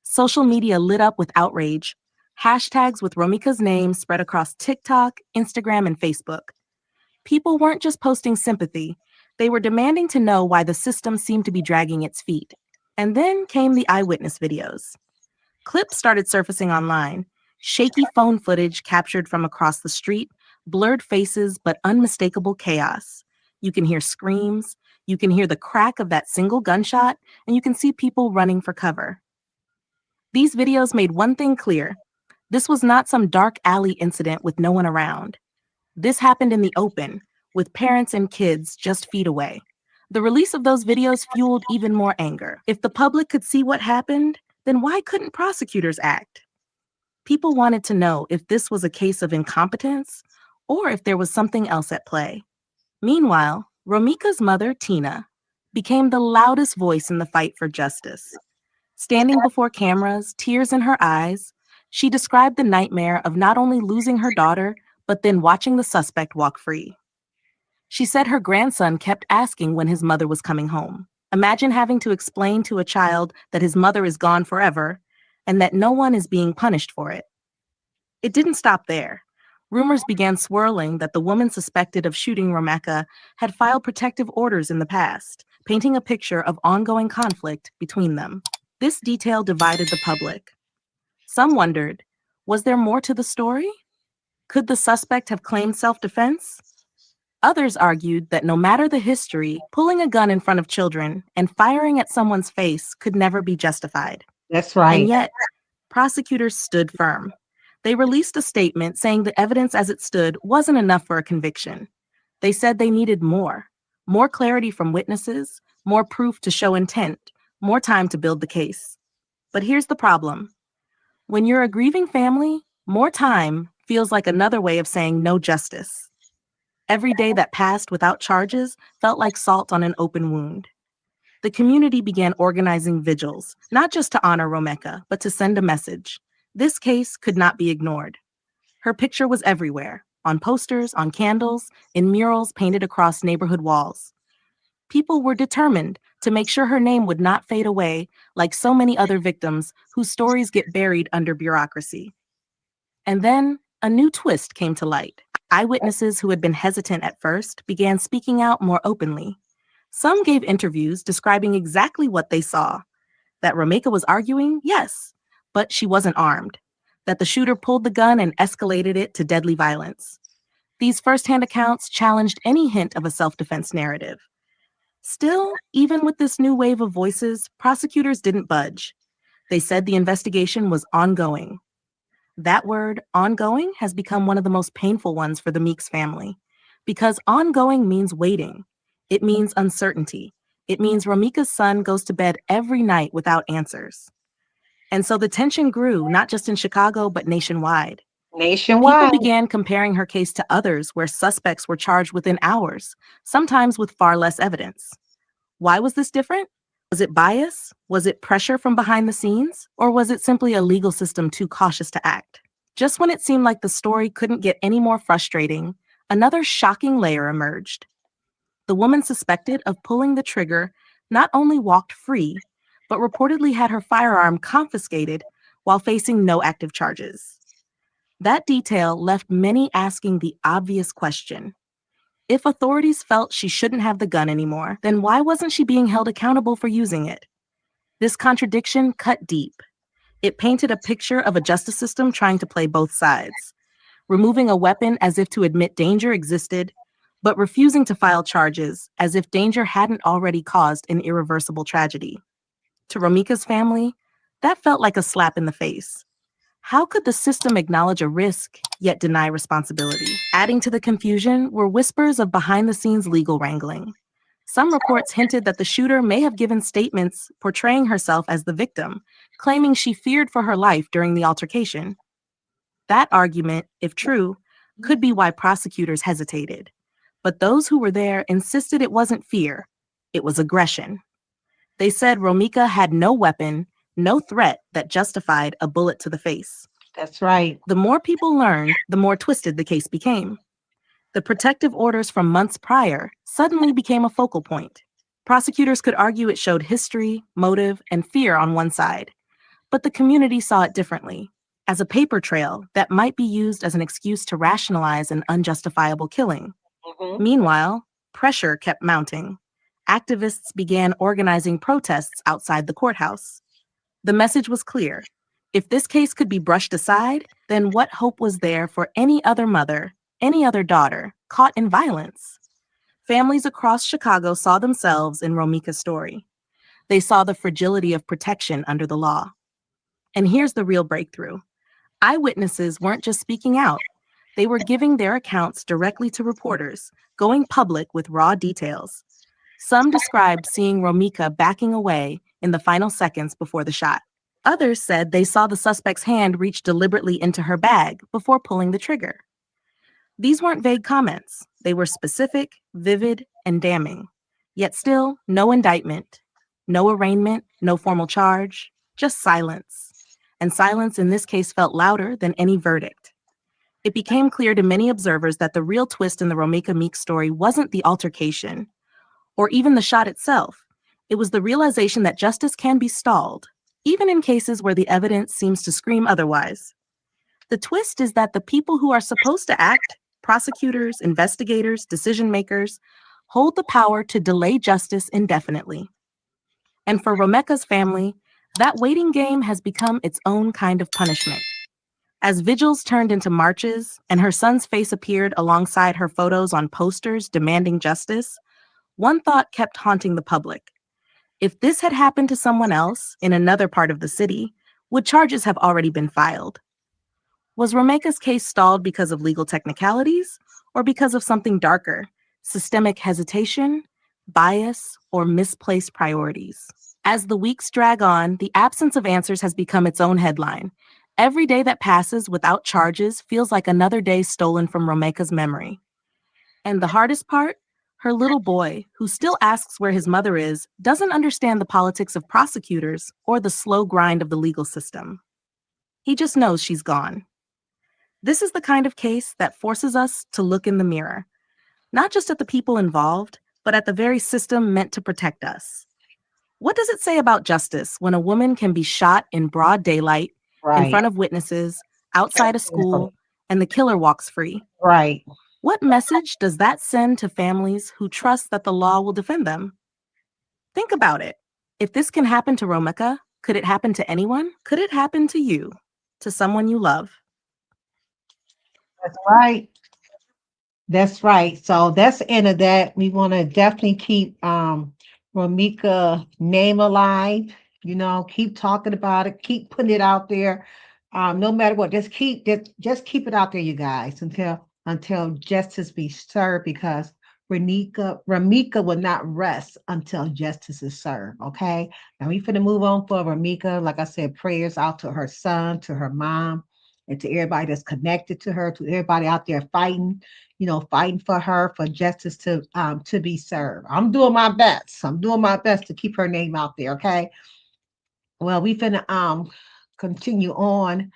Social media lit up with outrage. Hashtags with Romeka's name spread across TikTok, Instagram, and Facebook. People weren't just posting sympathy. They were demanding to know why the system seemed to be dragging its feet. And then came the eyewitness videos. Clips started surfacing online. Shaky phone footage captured from across the street, blurred faces, but unmistakable chaos. You can hear screams, you can hear the crack of that single gunshot, and you can see people running for cover. These videos made one thing clear. This was not some dark alley incident with no one around. This happened in the open, with parents and kids just feet away. The release of those videos fueled even more anger. If the public could see what happened, then why couldn't prosecutors act? People wanted to know if this was a case of incompetence or if there was something else at play. Meanwhile, Romeka's mother, Tina, became the loudest voice in the fight for justice. Standing before cameras, tears in her eyes, she described the nightmare of not only losing her daughter, but then watching the suspect walk free. She said her grandson kept asking when his mother was coming home. Imagine having to explain to a child that his mother is gone forever and that no one is being punished for it. It didn't stop there. Rumors began swirling that the woman suspected of shooting 𝘠𝘠𝘂 had filed protective orders in the past, painting a picture of ongoing conflict between them. This detail divided the public. Some wondered, was there more to the story? Could the suspect have claimed self-defense? Others argued that no matter the history, pulling a gun in front of children and firing at someone's face could never be justified. That's right. And yet, prosecutors stood firm. They released a statement saying the evidence as it stood wasn't enough for a conviction. They said they needed more clarity from witnesses, more proof to show intent, more time to build the case. But here's the problem. When you're a grieving family, more time feels like another way of saying no justice. Every day that passed without charges felt like salt on an open wound. The community began organizing vigils, not just to honor 𝘠𝘠𝘂, but to send a message. This case could not be ignored. Her picture was everywhere, on posters, on candles, in murals painted across neighborhood walls. People were determined to make sure her name would not fade away like so many other victims whose stories get buried under bureaucracy. And then a new twist came to light. Eyewitnesses who had been hesitant at first began speaking out more openly. Some gave interviews describing exactly what they saw. That 𝘠𝘠𝘂 was arguing, yes, but she wasn't armed. That the shooter pulled the gun and escalated it to deadly violence. These firsthand accounts challenged any hint of a self-defense narrative. Still, even with this new wave of voices, prosecutors didn't budge. They said the investigation was ongoing. That word, ongoing, has become one of the most painful ones for the Meeks family, because ongoing means waiting. It means uncertainty. It means 𝘠𝘠𝑒𝑗ka's son goes to bed every night without answers. And so the tension grew, not just in Chicago, but nationwide. People began comparing her case to others where suspects were charged within hours, sometimes with far less evidence. Why was this different? Was it bias? Was it pressure from behind the scenes? Or was it simply a legal system too cautious to act? Just when it seemed like the story couldn't get any more frustrating, another shocking layer emerged. The woman suspected of pulling the trigger not only walked free, but reportedly had her firearm confiscated while facing no active charges. That detail left many asking the obvious question. If authorities felt she shouldn't have the gun anymore, then why wasn't she being held accountable for using it? This contradiction cut deep. It painted a picture of a justice system trying to play both sides, removing a weapon as if to admit danger existed, but refusing to file charges as if danger hadn't already caused an irreversible tragedy. To 𝘠𝘠𝑒𝑗ka's family, that felt like a slap in the face. How could the system acknowledge a risk, yet deny responsibility? Adding to the confusion were whispers of behind-the-scenes legal wrangling. Some reports hinted that the shooter may have given statements portraying herself as the victim, claiming she feared for her life during the altercation. That argument, if true, could be why prosecutors hesitated. But those who were there insisted it wasn't fear, it was aggression. They said 𝘠𝘠𝑒𝑗ka had no weapon, no threat that justified a bullet to the face. That's right. The more people learned, the more twisted the case became. The protective orders from months prior suddenly became a focal point. Prosecutors could argue it showed history, motive, and fear on one side, but the community saw it differently, as a paper trail that might be used as an excuse to rationalize an unjustifiable killing. Meanwhile, pressure kept mounting. Activists began organizing protests outside the courthouse. The message was clear. If this case could be brushed aside, then what hope was there for any other mother, any other daughter, caught in violence? Families across Chicago saw themselves in 𝘠𝘠𝑒𝑗ka's story. They saw the fragility of protection under the law. And here's the real breakthrough. Eyewitnesses weren't just speaking out. They were giving their accounts directly to reporters, going public with raw details. Some described seeing 𝘠𝘠𝑒𝑗ka backing away in the final seconds before the shot. Others said they saw the suspect's hand reach deliberately into her bag before pulling the trigger. These weren't vague comments. They were specific, vivid, and damning. Yet still, no indictment, no arraignment, no formal charge, just silence. And silence in this case felt louder than any verdict. It became clear to many observers that the real twist in the 𝘠𝘠𝑒𝑗ka Meeks story wasn't the altercation, or even the shot itself. It was the realization that justice can be stalled, even in cases where the evidence seems to scream otherwise. The twist is that the people who are supposed to act, prosecutors, investigators, decision makers, hold the power to delay justice indefinitely. And for Rebecca's family, that waiting game has become its own kind of punishment. As vigils turned into marches and her son's face appeared alongside her photos on posters demanding justice, one thought kept haunting the public. If this had happened to someone else in another part of the city, would charges have already been filed? Was Rebecca's case stalled because of legal technicalities or because of something darker, systemic hesitation, bias, or misplaced priorities? As the weeks drag on, the absence of answers has become its own headline. Every day that passes without charges feels like another day stolen from Rebecca's memory. And the hardest part? Her little boy, who still asks where his mother is, doesn't understand the politics of prosecutors or the slow grind of the legal system. He just knows she's gone. This is the kind of case that forces us to look in the mirror, not just at the people involved, but at the very system meant to protect us. What does it say about justice when a woman can be shot in broad daylight, in front of witnesses, outside a school, and the killer walks free? Right. What message does that send to families who trust that the law will defend them? Think about it. If this can happen to Rebecca, could it happen to anyone? Could it happen to you, to someone you love? That's right. That's right. So that's the end of that. We want to definitely keep Rebecca's name alive. You know, keep talking about it, keep putting it out there. No matter what, just keep it out there, you guys, until justice be served, because Rebecca will not rest until justice is served. Okay. Now we finna move on for Rebecca. Like I said, prayers out to her son, to her mom, and to everybody that's connected to her, to everybody out there fighting, fighting for her, for justice to be served. I'm doing my best. I'm doing my best to keep her name out there. Okay. Well, we finna continue on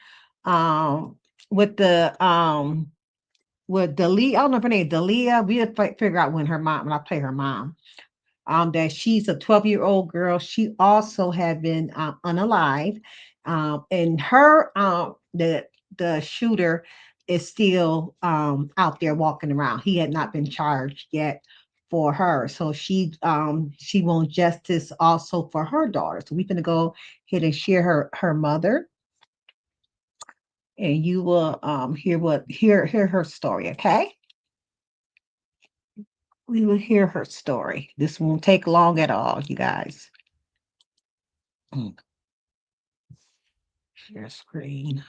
with 𝘠𝘠𝘮. I don't know if her name is 𝘠𝘠𝘮. We'll figure out when I play her mom. That she's a 12-year-old girl. She also had been unalive. And her the shooter is still out there walking around. He had not been charged yet for her. So she wants justice also for her daughter. So we're gonna go ahead and share her mother, and you will hear her story, okay? We will hear her story. This won't take long at all, you guys. Share screen.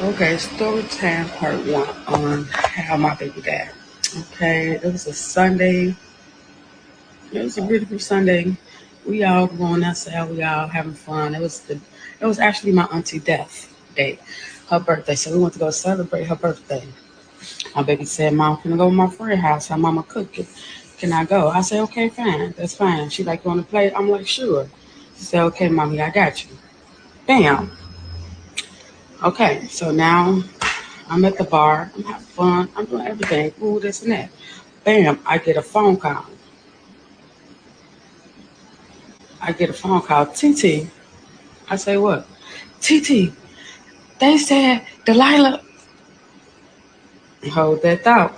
Okay, story time part 1 on how my baby died. Okay, it was a Sunday. It was a beautiful Sunday. We all going outside. We all having fun. It was actually my auntie death day, her birthday. So we went to go celebrate her birthday. My baby said, "Mom, can I go to my friend's house? Her mama cooking. Can I go?" I said, "Okay, fine. That's fine." She like, "You want to play?" I'm like, "Sure." She said, "Okay, mommy, I got you." Bam. Okay, so now I'm at the bar. I'm having fun. I'm doing everything. Ooh, this and that. Bam, I get a phone call. TT. I say, "What?" "TT, they said Delilah." Hold that thought.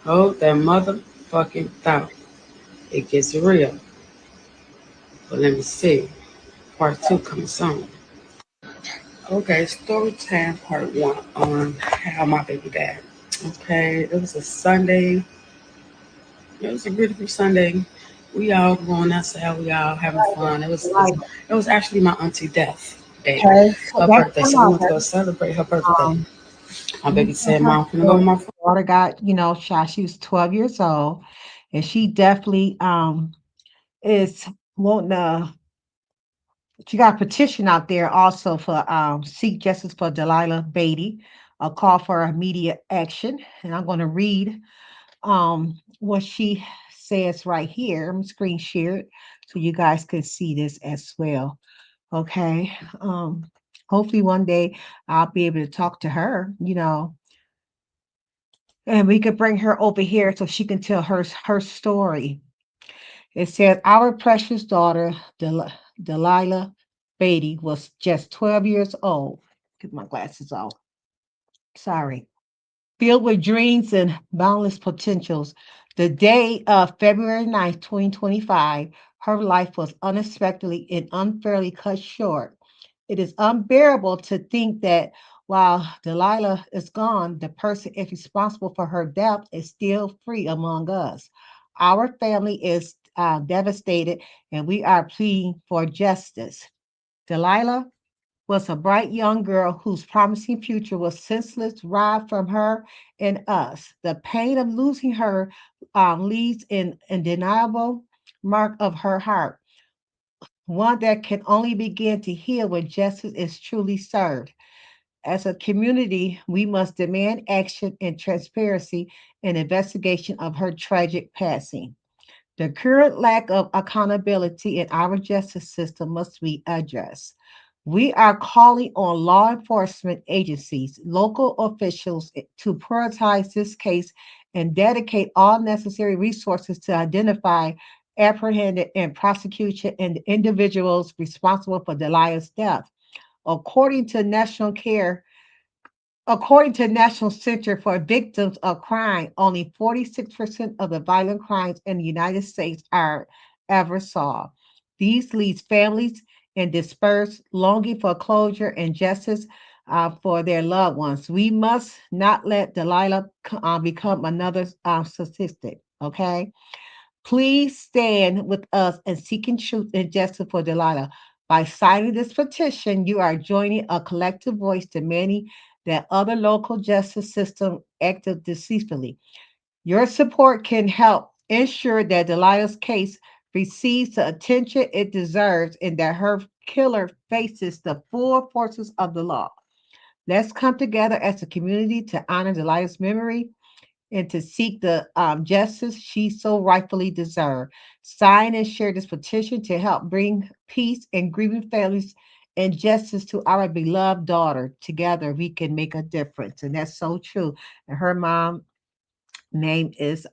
Hold that motherfucking thought. It gets real. But let me see. Part 2 coming soon. Okay, story time part 1 on how my baby died. Okay, it was a Sunday. It was a beautiful Sunday. We all going outside. We all having fun. It was actually my auntie death day, Okay. her birthday. So we went to go celebrate her birthday. My baby said, "Mom, can I go to my friend?" Daughter got shot. She was 12 years old, and she definitely is wanting to. She got a petition out there also for seek justice for Delilah Beatty. a call for immediate action. And I'm going to read what she says right here. I'm screen share it so you guys can see this as well. Okay. Hopefully one day I'll be able to talk to her, and we could bring her over here so she can tell her story. It says our precious daughter, Delilah Beatty, was just 12 years old. Get my glasses off. Sorry. Filled with dreams and boundless potentials. The day of February 9th, 2025, her life was unexpectedly and unfairly cut short. It is unbearable to think that while Delilah is gone, the person is responsible for her death is still free among us. Our family is devastated and we are pleading for justice. Delilah was a bright young girl whose promising future was senseless robbed from her and us. The pain of losing her leaves an undeniable mark of her heart, one that can only begin to heal when justice is truly served. As a community, we must demand action and transparency in investigation of her tragic passing. The current lack of accountability in our justice system must be addressed. We are calling on law enforcement agencies, local officials to prioritize this case and dedicate all necessary resources to identify, apprehend, and prosecute individuals responsible for Delilah's death. According to National Care According to National Center for Victims of Crime, only 46% of the violent crimes in the United States are ever solved. These leave families in dispersed, longing for closure and justice for their loved ones. We must not let Delilah become another statistic, okay? Please stand with us in seeking truth and justice for Delilah. By signing this petition, you are joining a collective voice demanding that other local justice systems act decisively. Your support can help ensure that Delilah's case receives the attention it deserves and that her killer faces the full forces of the law. Let's come together as a community to honor Delilah's memory and to seek the justice she so rightfully deserves. Sign and share this petition to help bring peace and grieving families and justice to our beloved daughter. Together, we can make a difference. And that's so true. And her mom name is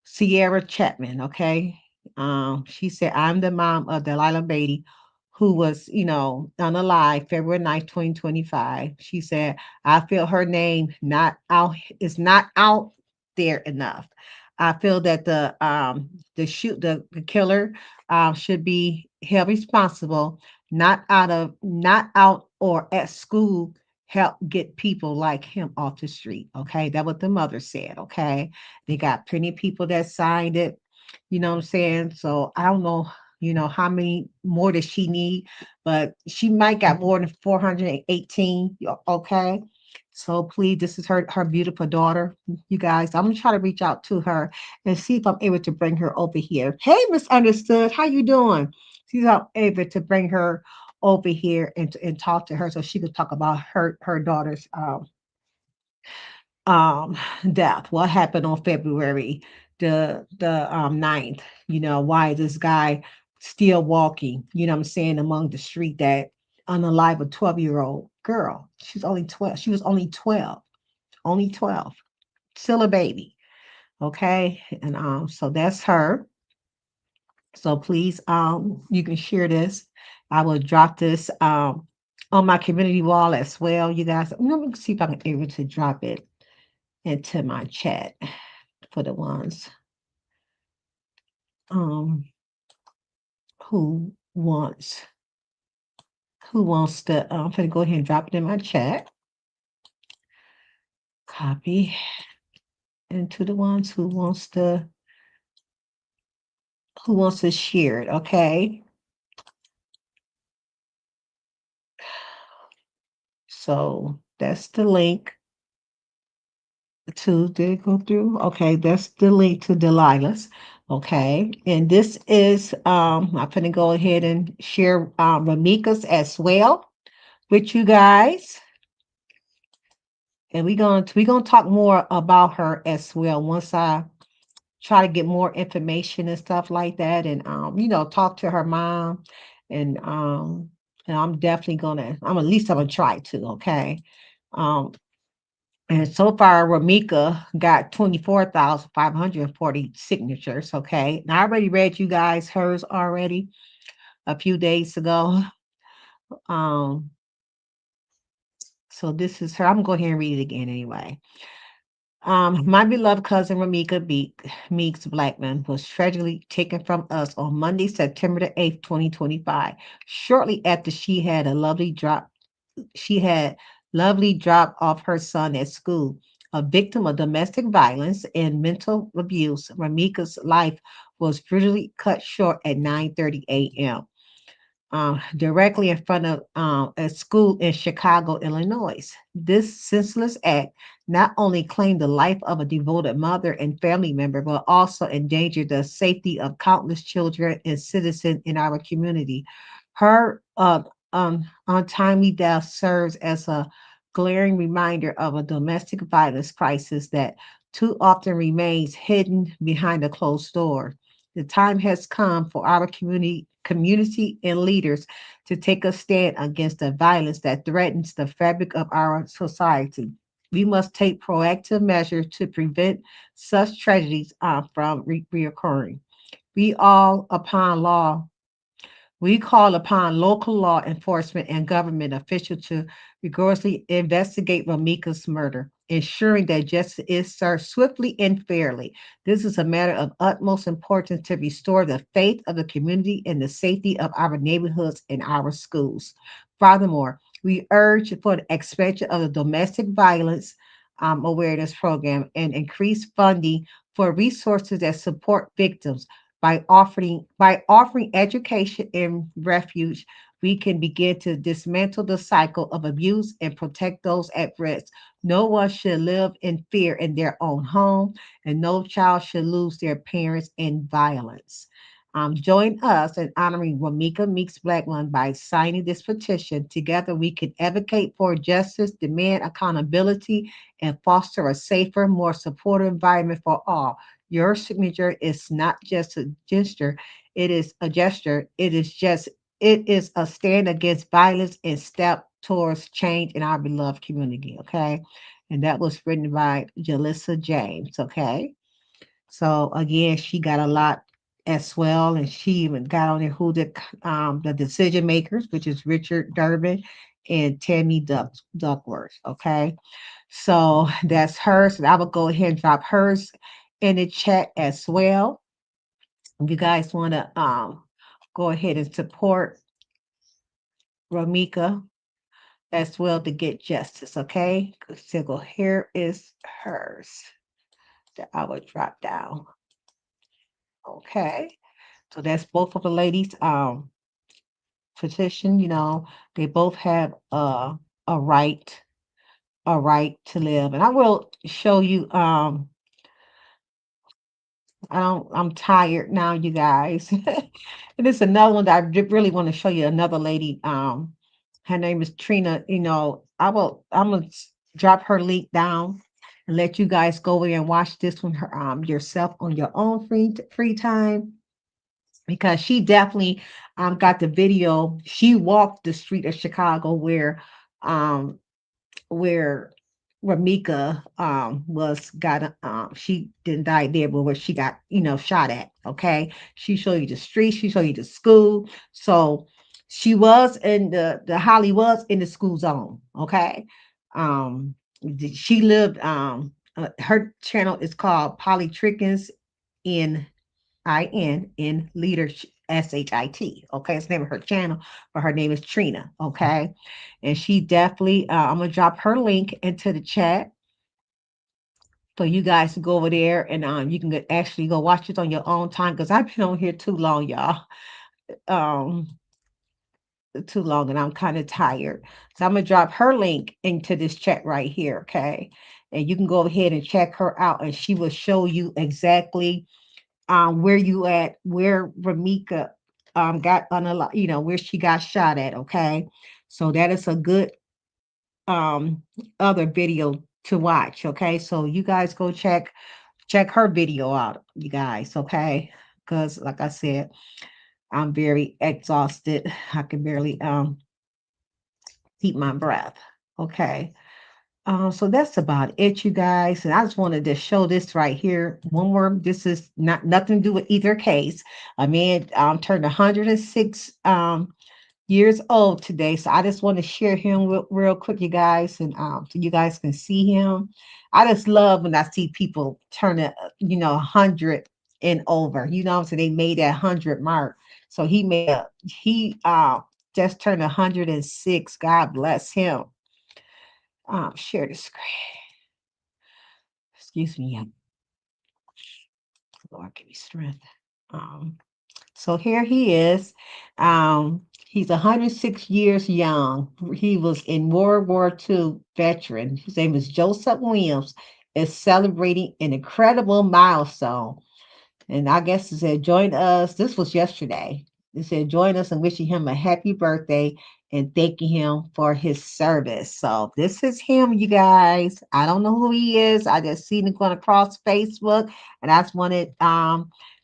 Sierra Chapman, okay? She said, I'm the mom of Delilah Beatty, who was, unalive February 9th, 2025. She said, I feel her name not out is not out there enough. I feel that the killer should be held responsible, not out or at school help get people like him off the street. Okay. That's what the mother said. Okay. They got plenty of people that signed it. You know what I'm saying? So I don't know, how many more does she need, but she might got more than 418. Okay. So please, this is her beautiful daughter. You guys, I'm gonna try to reach out to her and see if I'm able to bring her over here. Hey, Misunderstood, how you doing? See if I'm able to bring her over here and talk to her so she could talk about her daughter's um death. What happened on February the 9th? Why is this guy still walking, what I'm saying, among the street that unalive a 12-year-old girl. She's only 12. She was only 12, still a baby. Okay. And so that's her. So please you can share this. I will drop this on my community wall as well. You guys, let me see if I can able to drop it into my chat for the ones who wants to I'm gonna go ahead and drop it in my chat. Copy into the ones who wants to share it, okay? So that's the link did it go through? Okay, that's the link to Delilah's. Okay, and this is I'm gonna go ahead and share Ramika's as well with you guys. And we're gonna talk more about her as well once I try to get more information and stuff like that, and talk to her mom, and I'm definitely I'm at least gonna try to, okay. Um, and so far, Ramika got 24,540 signatures. Okay. And I already read you guys hers already a few days ago. Um, so this is her. I'm going to go ahead and read it again anyway. My beloved cousin Ramika Meeks Blackman was tragically taken from us on Monday, September the 8th, 2025, shortly after she had lovely drop off her son at school. A victim of domestic violence and mental abuse, Ramika's life was brutally cut short at 9:30 a.m. Directly in front of a school in Chicago, Illinois. This senseless act not only claimed the life of a devoted mother and family member, but also endangered the safety of countless children and citizens in our community. Her untimely death serves as a glaring reminder of a domestic violence crisis that too often remains hidden behind a closed door. The time has come for our community and leaders to take a stand against the violence that threatens the fabric of our society. We must take proactive measures to prevent such tragedies from reoccurring. We all upon law we call upon local law enforcement and government officials to rigorously investigate Ramika's murder, ensuring that justice is served swiftly and fairly. This is a matter of utmost importance to restore the faith of the community and the safety of our neighborhoods and our schools. Furthermore, we urge for the expansion of the domestic violence awareness program and increased funding for resources that support victims by offering education and refuge, we can begin to dismantle the cycle of abuse and protect those at risk. No one should live in fear in their own home, and no child should lose their parents in violence. Join us in honoring Wamika Meeks Blackman by signing this petition. Together, we can advocate for justice, demand accountability, and foster a safer, more supportive environment for all. Your signature is not just a gesture, it is a gesture. It is a stand against violence and step towards change in our beloved community. Okay. And that was written by Jalissa James. Okay. So again, she got a lot as well, and she even got on there who the decision makers, which is Richard Durbin and Tammy Duckworth. Okay. So that's hers. And I will go ahead and drop hers in the chat as well. If you guys want to go ahead and support Ramika as well to get justice, okay? So here is hers that I will drop down. Okay. So that's both of the ladies petition, they both have a right to live. And I will show you I'm tired now, you guys. And it's another one that I really want to show you. Another lady. Her name is Trina. I'm gonna drop her link down and let you guys go there and watch this one yourself on your own free time, because she definitely got the video. She walked the street of Chicago where Ramika she didn't die there, but where she got shot at. Okay, she showed you the street, she showed you the school. So she was in the Holly was in the school zone. Okay, she lived. Her channel is called Polly Trickens in leadership. SHIT. Okay, it's the name of her channel, but her name is Trina. Okay, and she definitely, I'm gonna drop her link into the chat for you guys to go over there and you can actually go watch it on your own time, because I've been on here too long, y'all. Too long, and I'm kind of tired. So I'm gonna drop her link into this chat right here. Okay, and you can go ahead and check her out, and she will show you exactly where Ramika got where she got shot at. Okay, so that is a good other video to watch. Okay, so you guys go check her video out, you guys. Okay, because like I said, I'm very exhausted. I can barely keep my breath. Okay. So that's about it, you guys. And I just wanted to show this right here. One more. This is not nothing to do with either case. A man turned 106 years old today. So I just want to share him real quick, you guys, and so you guys can see him. I just love when I see people turn it, 100 and over. So they made that 100 mark. So he just turned 106. God bless him. Share the screen. Excuse me. Lord, give me strength. So here he is. He's 106 years young. He was in World War II veteran. His name is Joseph Williams. Is celebrating an incredible milestone. And I guess it said, join us. This was yesterday. It said, join us in wishing him a happy birthday and thanking him for his service. So this is him, you guys. I don't know who he is. I just seen him going across Facebook, and I just wanted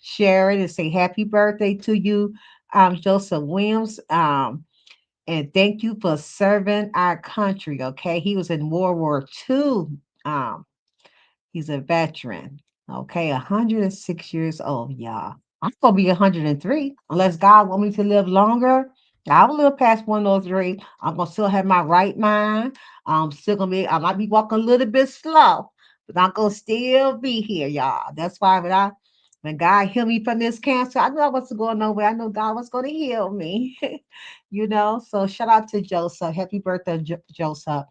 share it and say happy birthday to you, Joseph Williams. And thank you for serving our country. Okay, he was in World War II. He's a veteran. Okay, 106 years old, y'all. I'm gonna be 103 unless God want me to live longer. I will live past 103. I'm gonna still have my right mind. I'm still gonna be. I might be walking a little bit slow, but I'm gonna still be here, y'all. That's why when God healed me from this cancer, I knew I wasn't going nowhere. I know God was gonna heal me. So shout out to Joseph. Happy birthday, Joseph.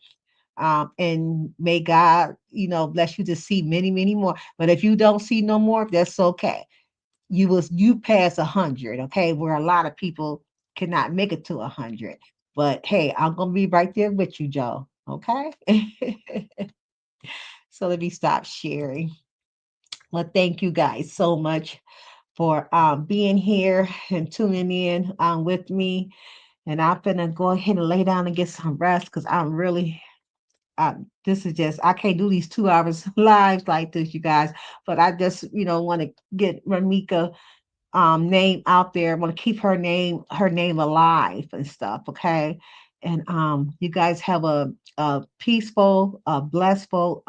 And may God, bless you to see many, many more. But if you don't see no more, that's okay. You pass 100, okay? Where a lot of people cannot make it to 100. But hey, I'm gonna be right there with you, Joe. Okay. So let me stop sharing. Well, thank you guys so much for being here and tuning in with me. And I'm gonna go ahead and lay down and get some rest because I'm really this is just I can't do these 2 hours lives like this, you guys. But I just want to get Ramika name out there. I want to keep her name alive and stuff. Okay. And you guys have a peaceful, blissful,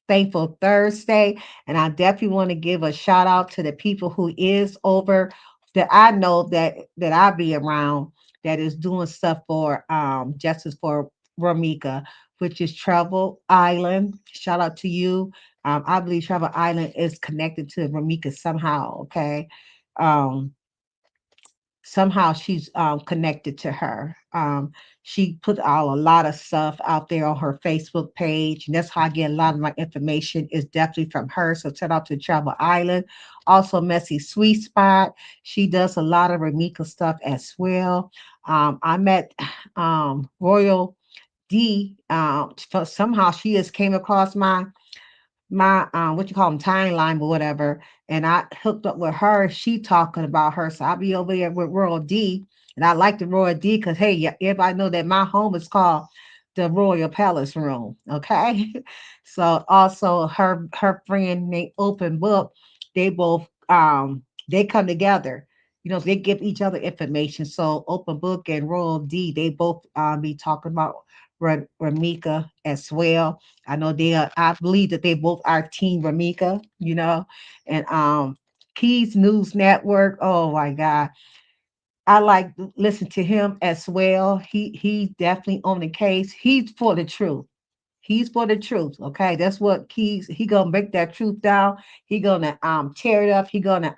thankful Thursday. And I definitely want to give a shout out to the people who is over that I know that I be around that is doing stuff for justice for Ramika, which is Travel Island. Shout out to you. I believe Travel Island is connected to Ramika somehow. Okay. Um, Somehow she's connected to her. She put a lot of stuff out there on her Facebook page, and that's how I get a lot of my information is definitely from her. So shout out to Travel Island. Also, Messy Sweet Spot. She does a lot of Ramika stuff as well. I met Royal D. Somehow she just came across my what you call them timeline or whatever, and I hooked up with her. She talking about her, so I'll be over there with Royal D, and I like the Royal D because hey, everybody know that my home is called the Royal Palace Room. Okay, so also her friend named Open Book, they both they come together. They give each other information. So Open Book and Royal D, they both be talking about Ramika as well. I know they are, I believe that they both are Team Ramika, and Keys News Network. Oh my God. I like to listen to him as well. He definitely on the case. He's for the truth. He's for the truth. Okay. That's what he gonna break that truth down. He gonna tear it up. He gonna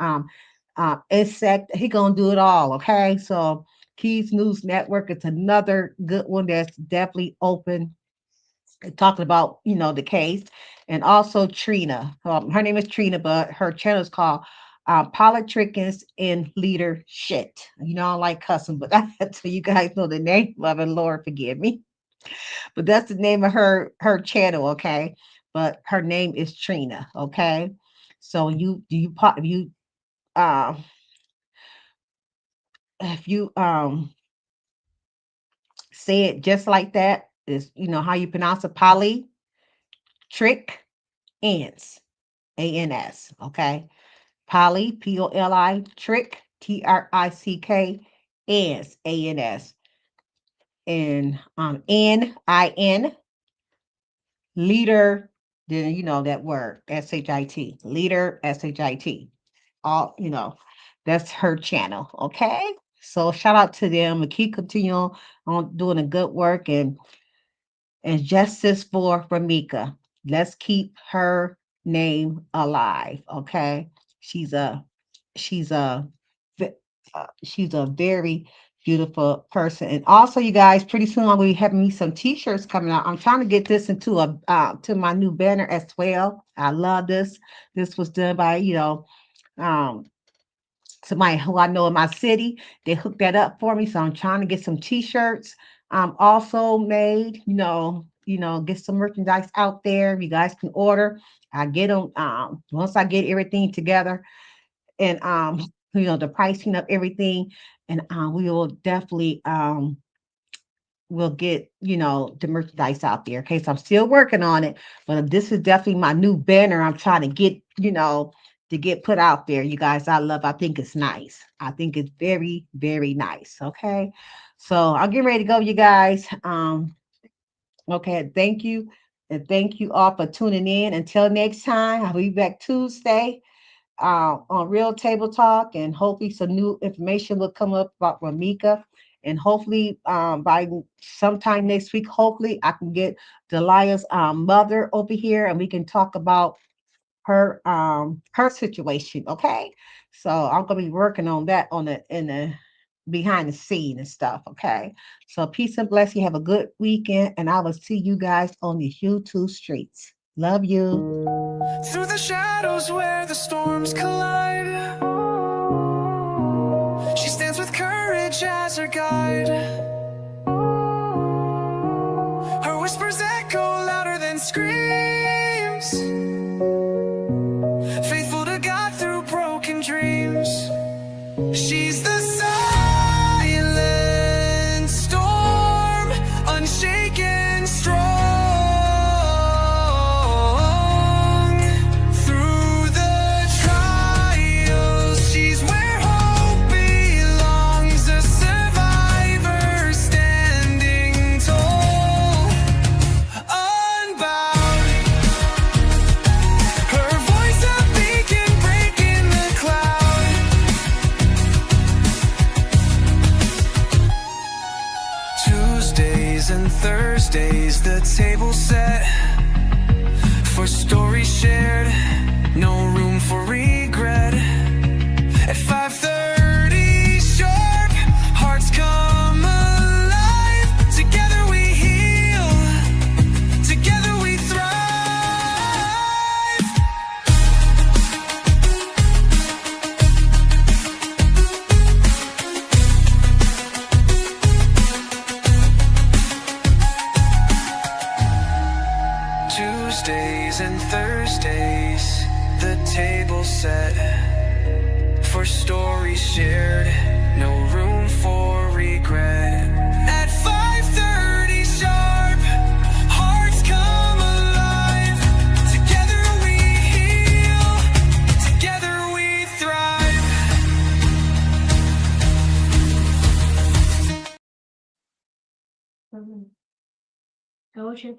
insect, he gonna do it all. Okay. So Keys News Network is another good one that's definitely open talking about the case. And also Trina, her name is Trina, but her channel is called Politics and Leader Shit. I don't like cussing, but so you guys know the name of it. Lord forgive me, but that's the name of her channel. Okay, but her name is Trina. Okay, so uh if you say it just like that, is how you pronounce it, Polly. Trick Ans, A-N-S, okay? Polly, P-O-L-I, Trick, T-R-I-C-K, Ans, A-N-S. And N-I-N, leader, then you know that word, S-H-I-T, leader, S-H-I-T. All, you know, that's her channel, okay? So shout out to them and keep continuing on doing a good work and justice for Ramika. Let's keep her name alive, okay? She's a she's a she's a very beautiful person. And also, you guys, pretty soon I'm going to be having me some t-shirts coming out. I'm trying to get this into a to my new banner as well. I love this. This was done by, you know, somebody who I know in my city. They hooked that up for me. So I'm trying to get some t-shirts also made, get some merchandise out there. You guys can order. I get them once I get everything together and the pricing of everything, and we will definitely we'll get the merchandise out there. Okay, so I'm still working on it, but this is definitely my new banner. I'm trying to get to get put out there. You guys, I think it's nice. I think it's very, very nice. Okay, so I'll get ready to go, you guys. Okay, thank you. And thank you all for tuning in. Until next time, I'll be back Tuesday on Real Table Talk, and hopefully some new information will come up about Ramika. And hopefully by sometime next week, hopefully I can get Delia's mother over here and we can talk about her situation. Okay, so I'm gonna be working on that in the behind the scene and stuff. Okay, so peace and blessing. Have a good weekend, and I will see you guys on the YouTube streets. Love you. Through the shadows where the storms collide, she stands with courage as her guide. Her whispers echo louder than screams, faithful to God through broken dreams. She's the silent storm, unshaken, strong. Thursdays, the table set for stories shared, no room for regret. At 5:30 sharp, hearts come alive. Together we heal, together we thrive. Tuesdays and Thursdays, the table set for stories shared, no room for regret. At 5:30 sharp, hearts come alive. Together we heal, together we thrive. Go check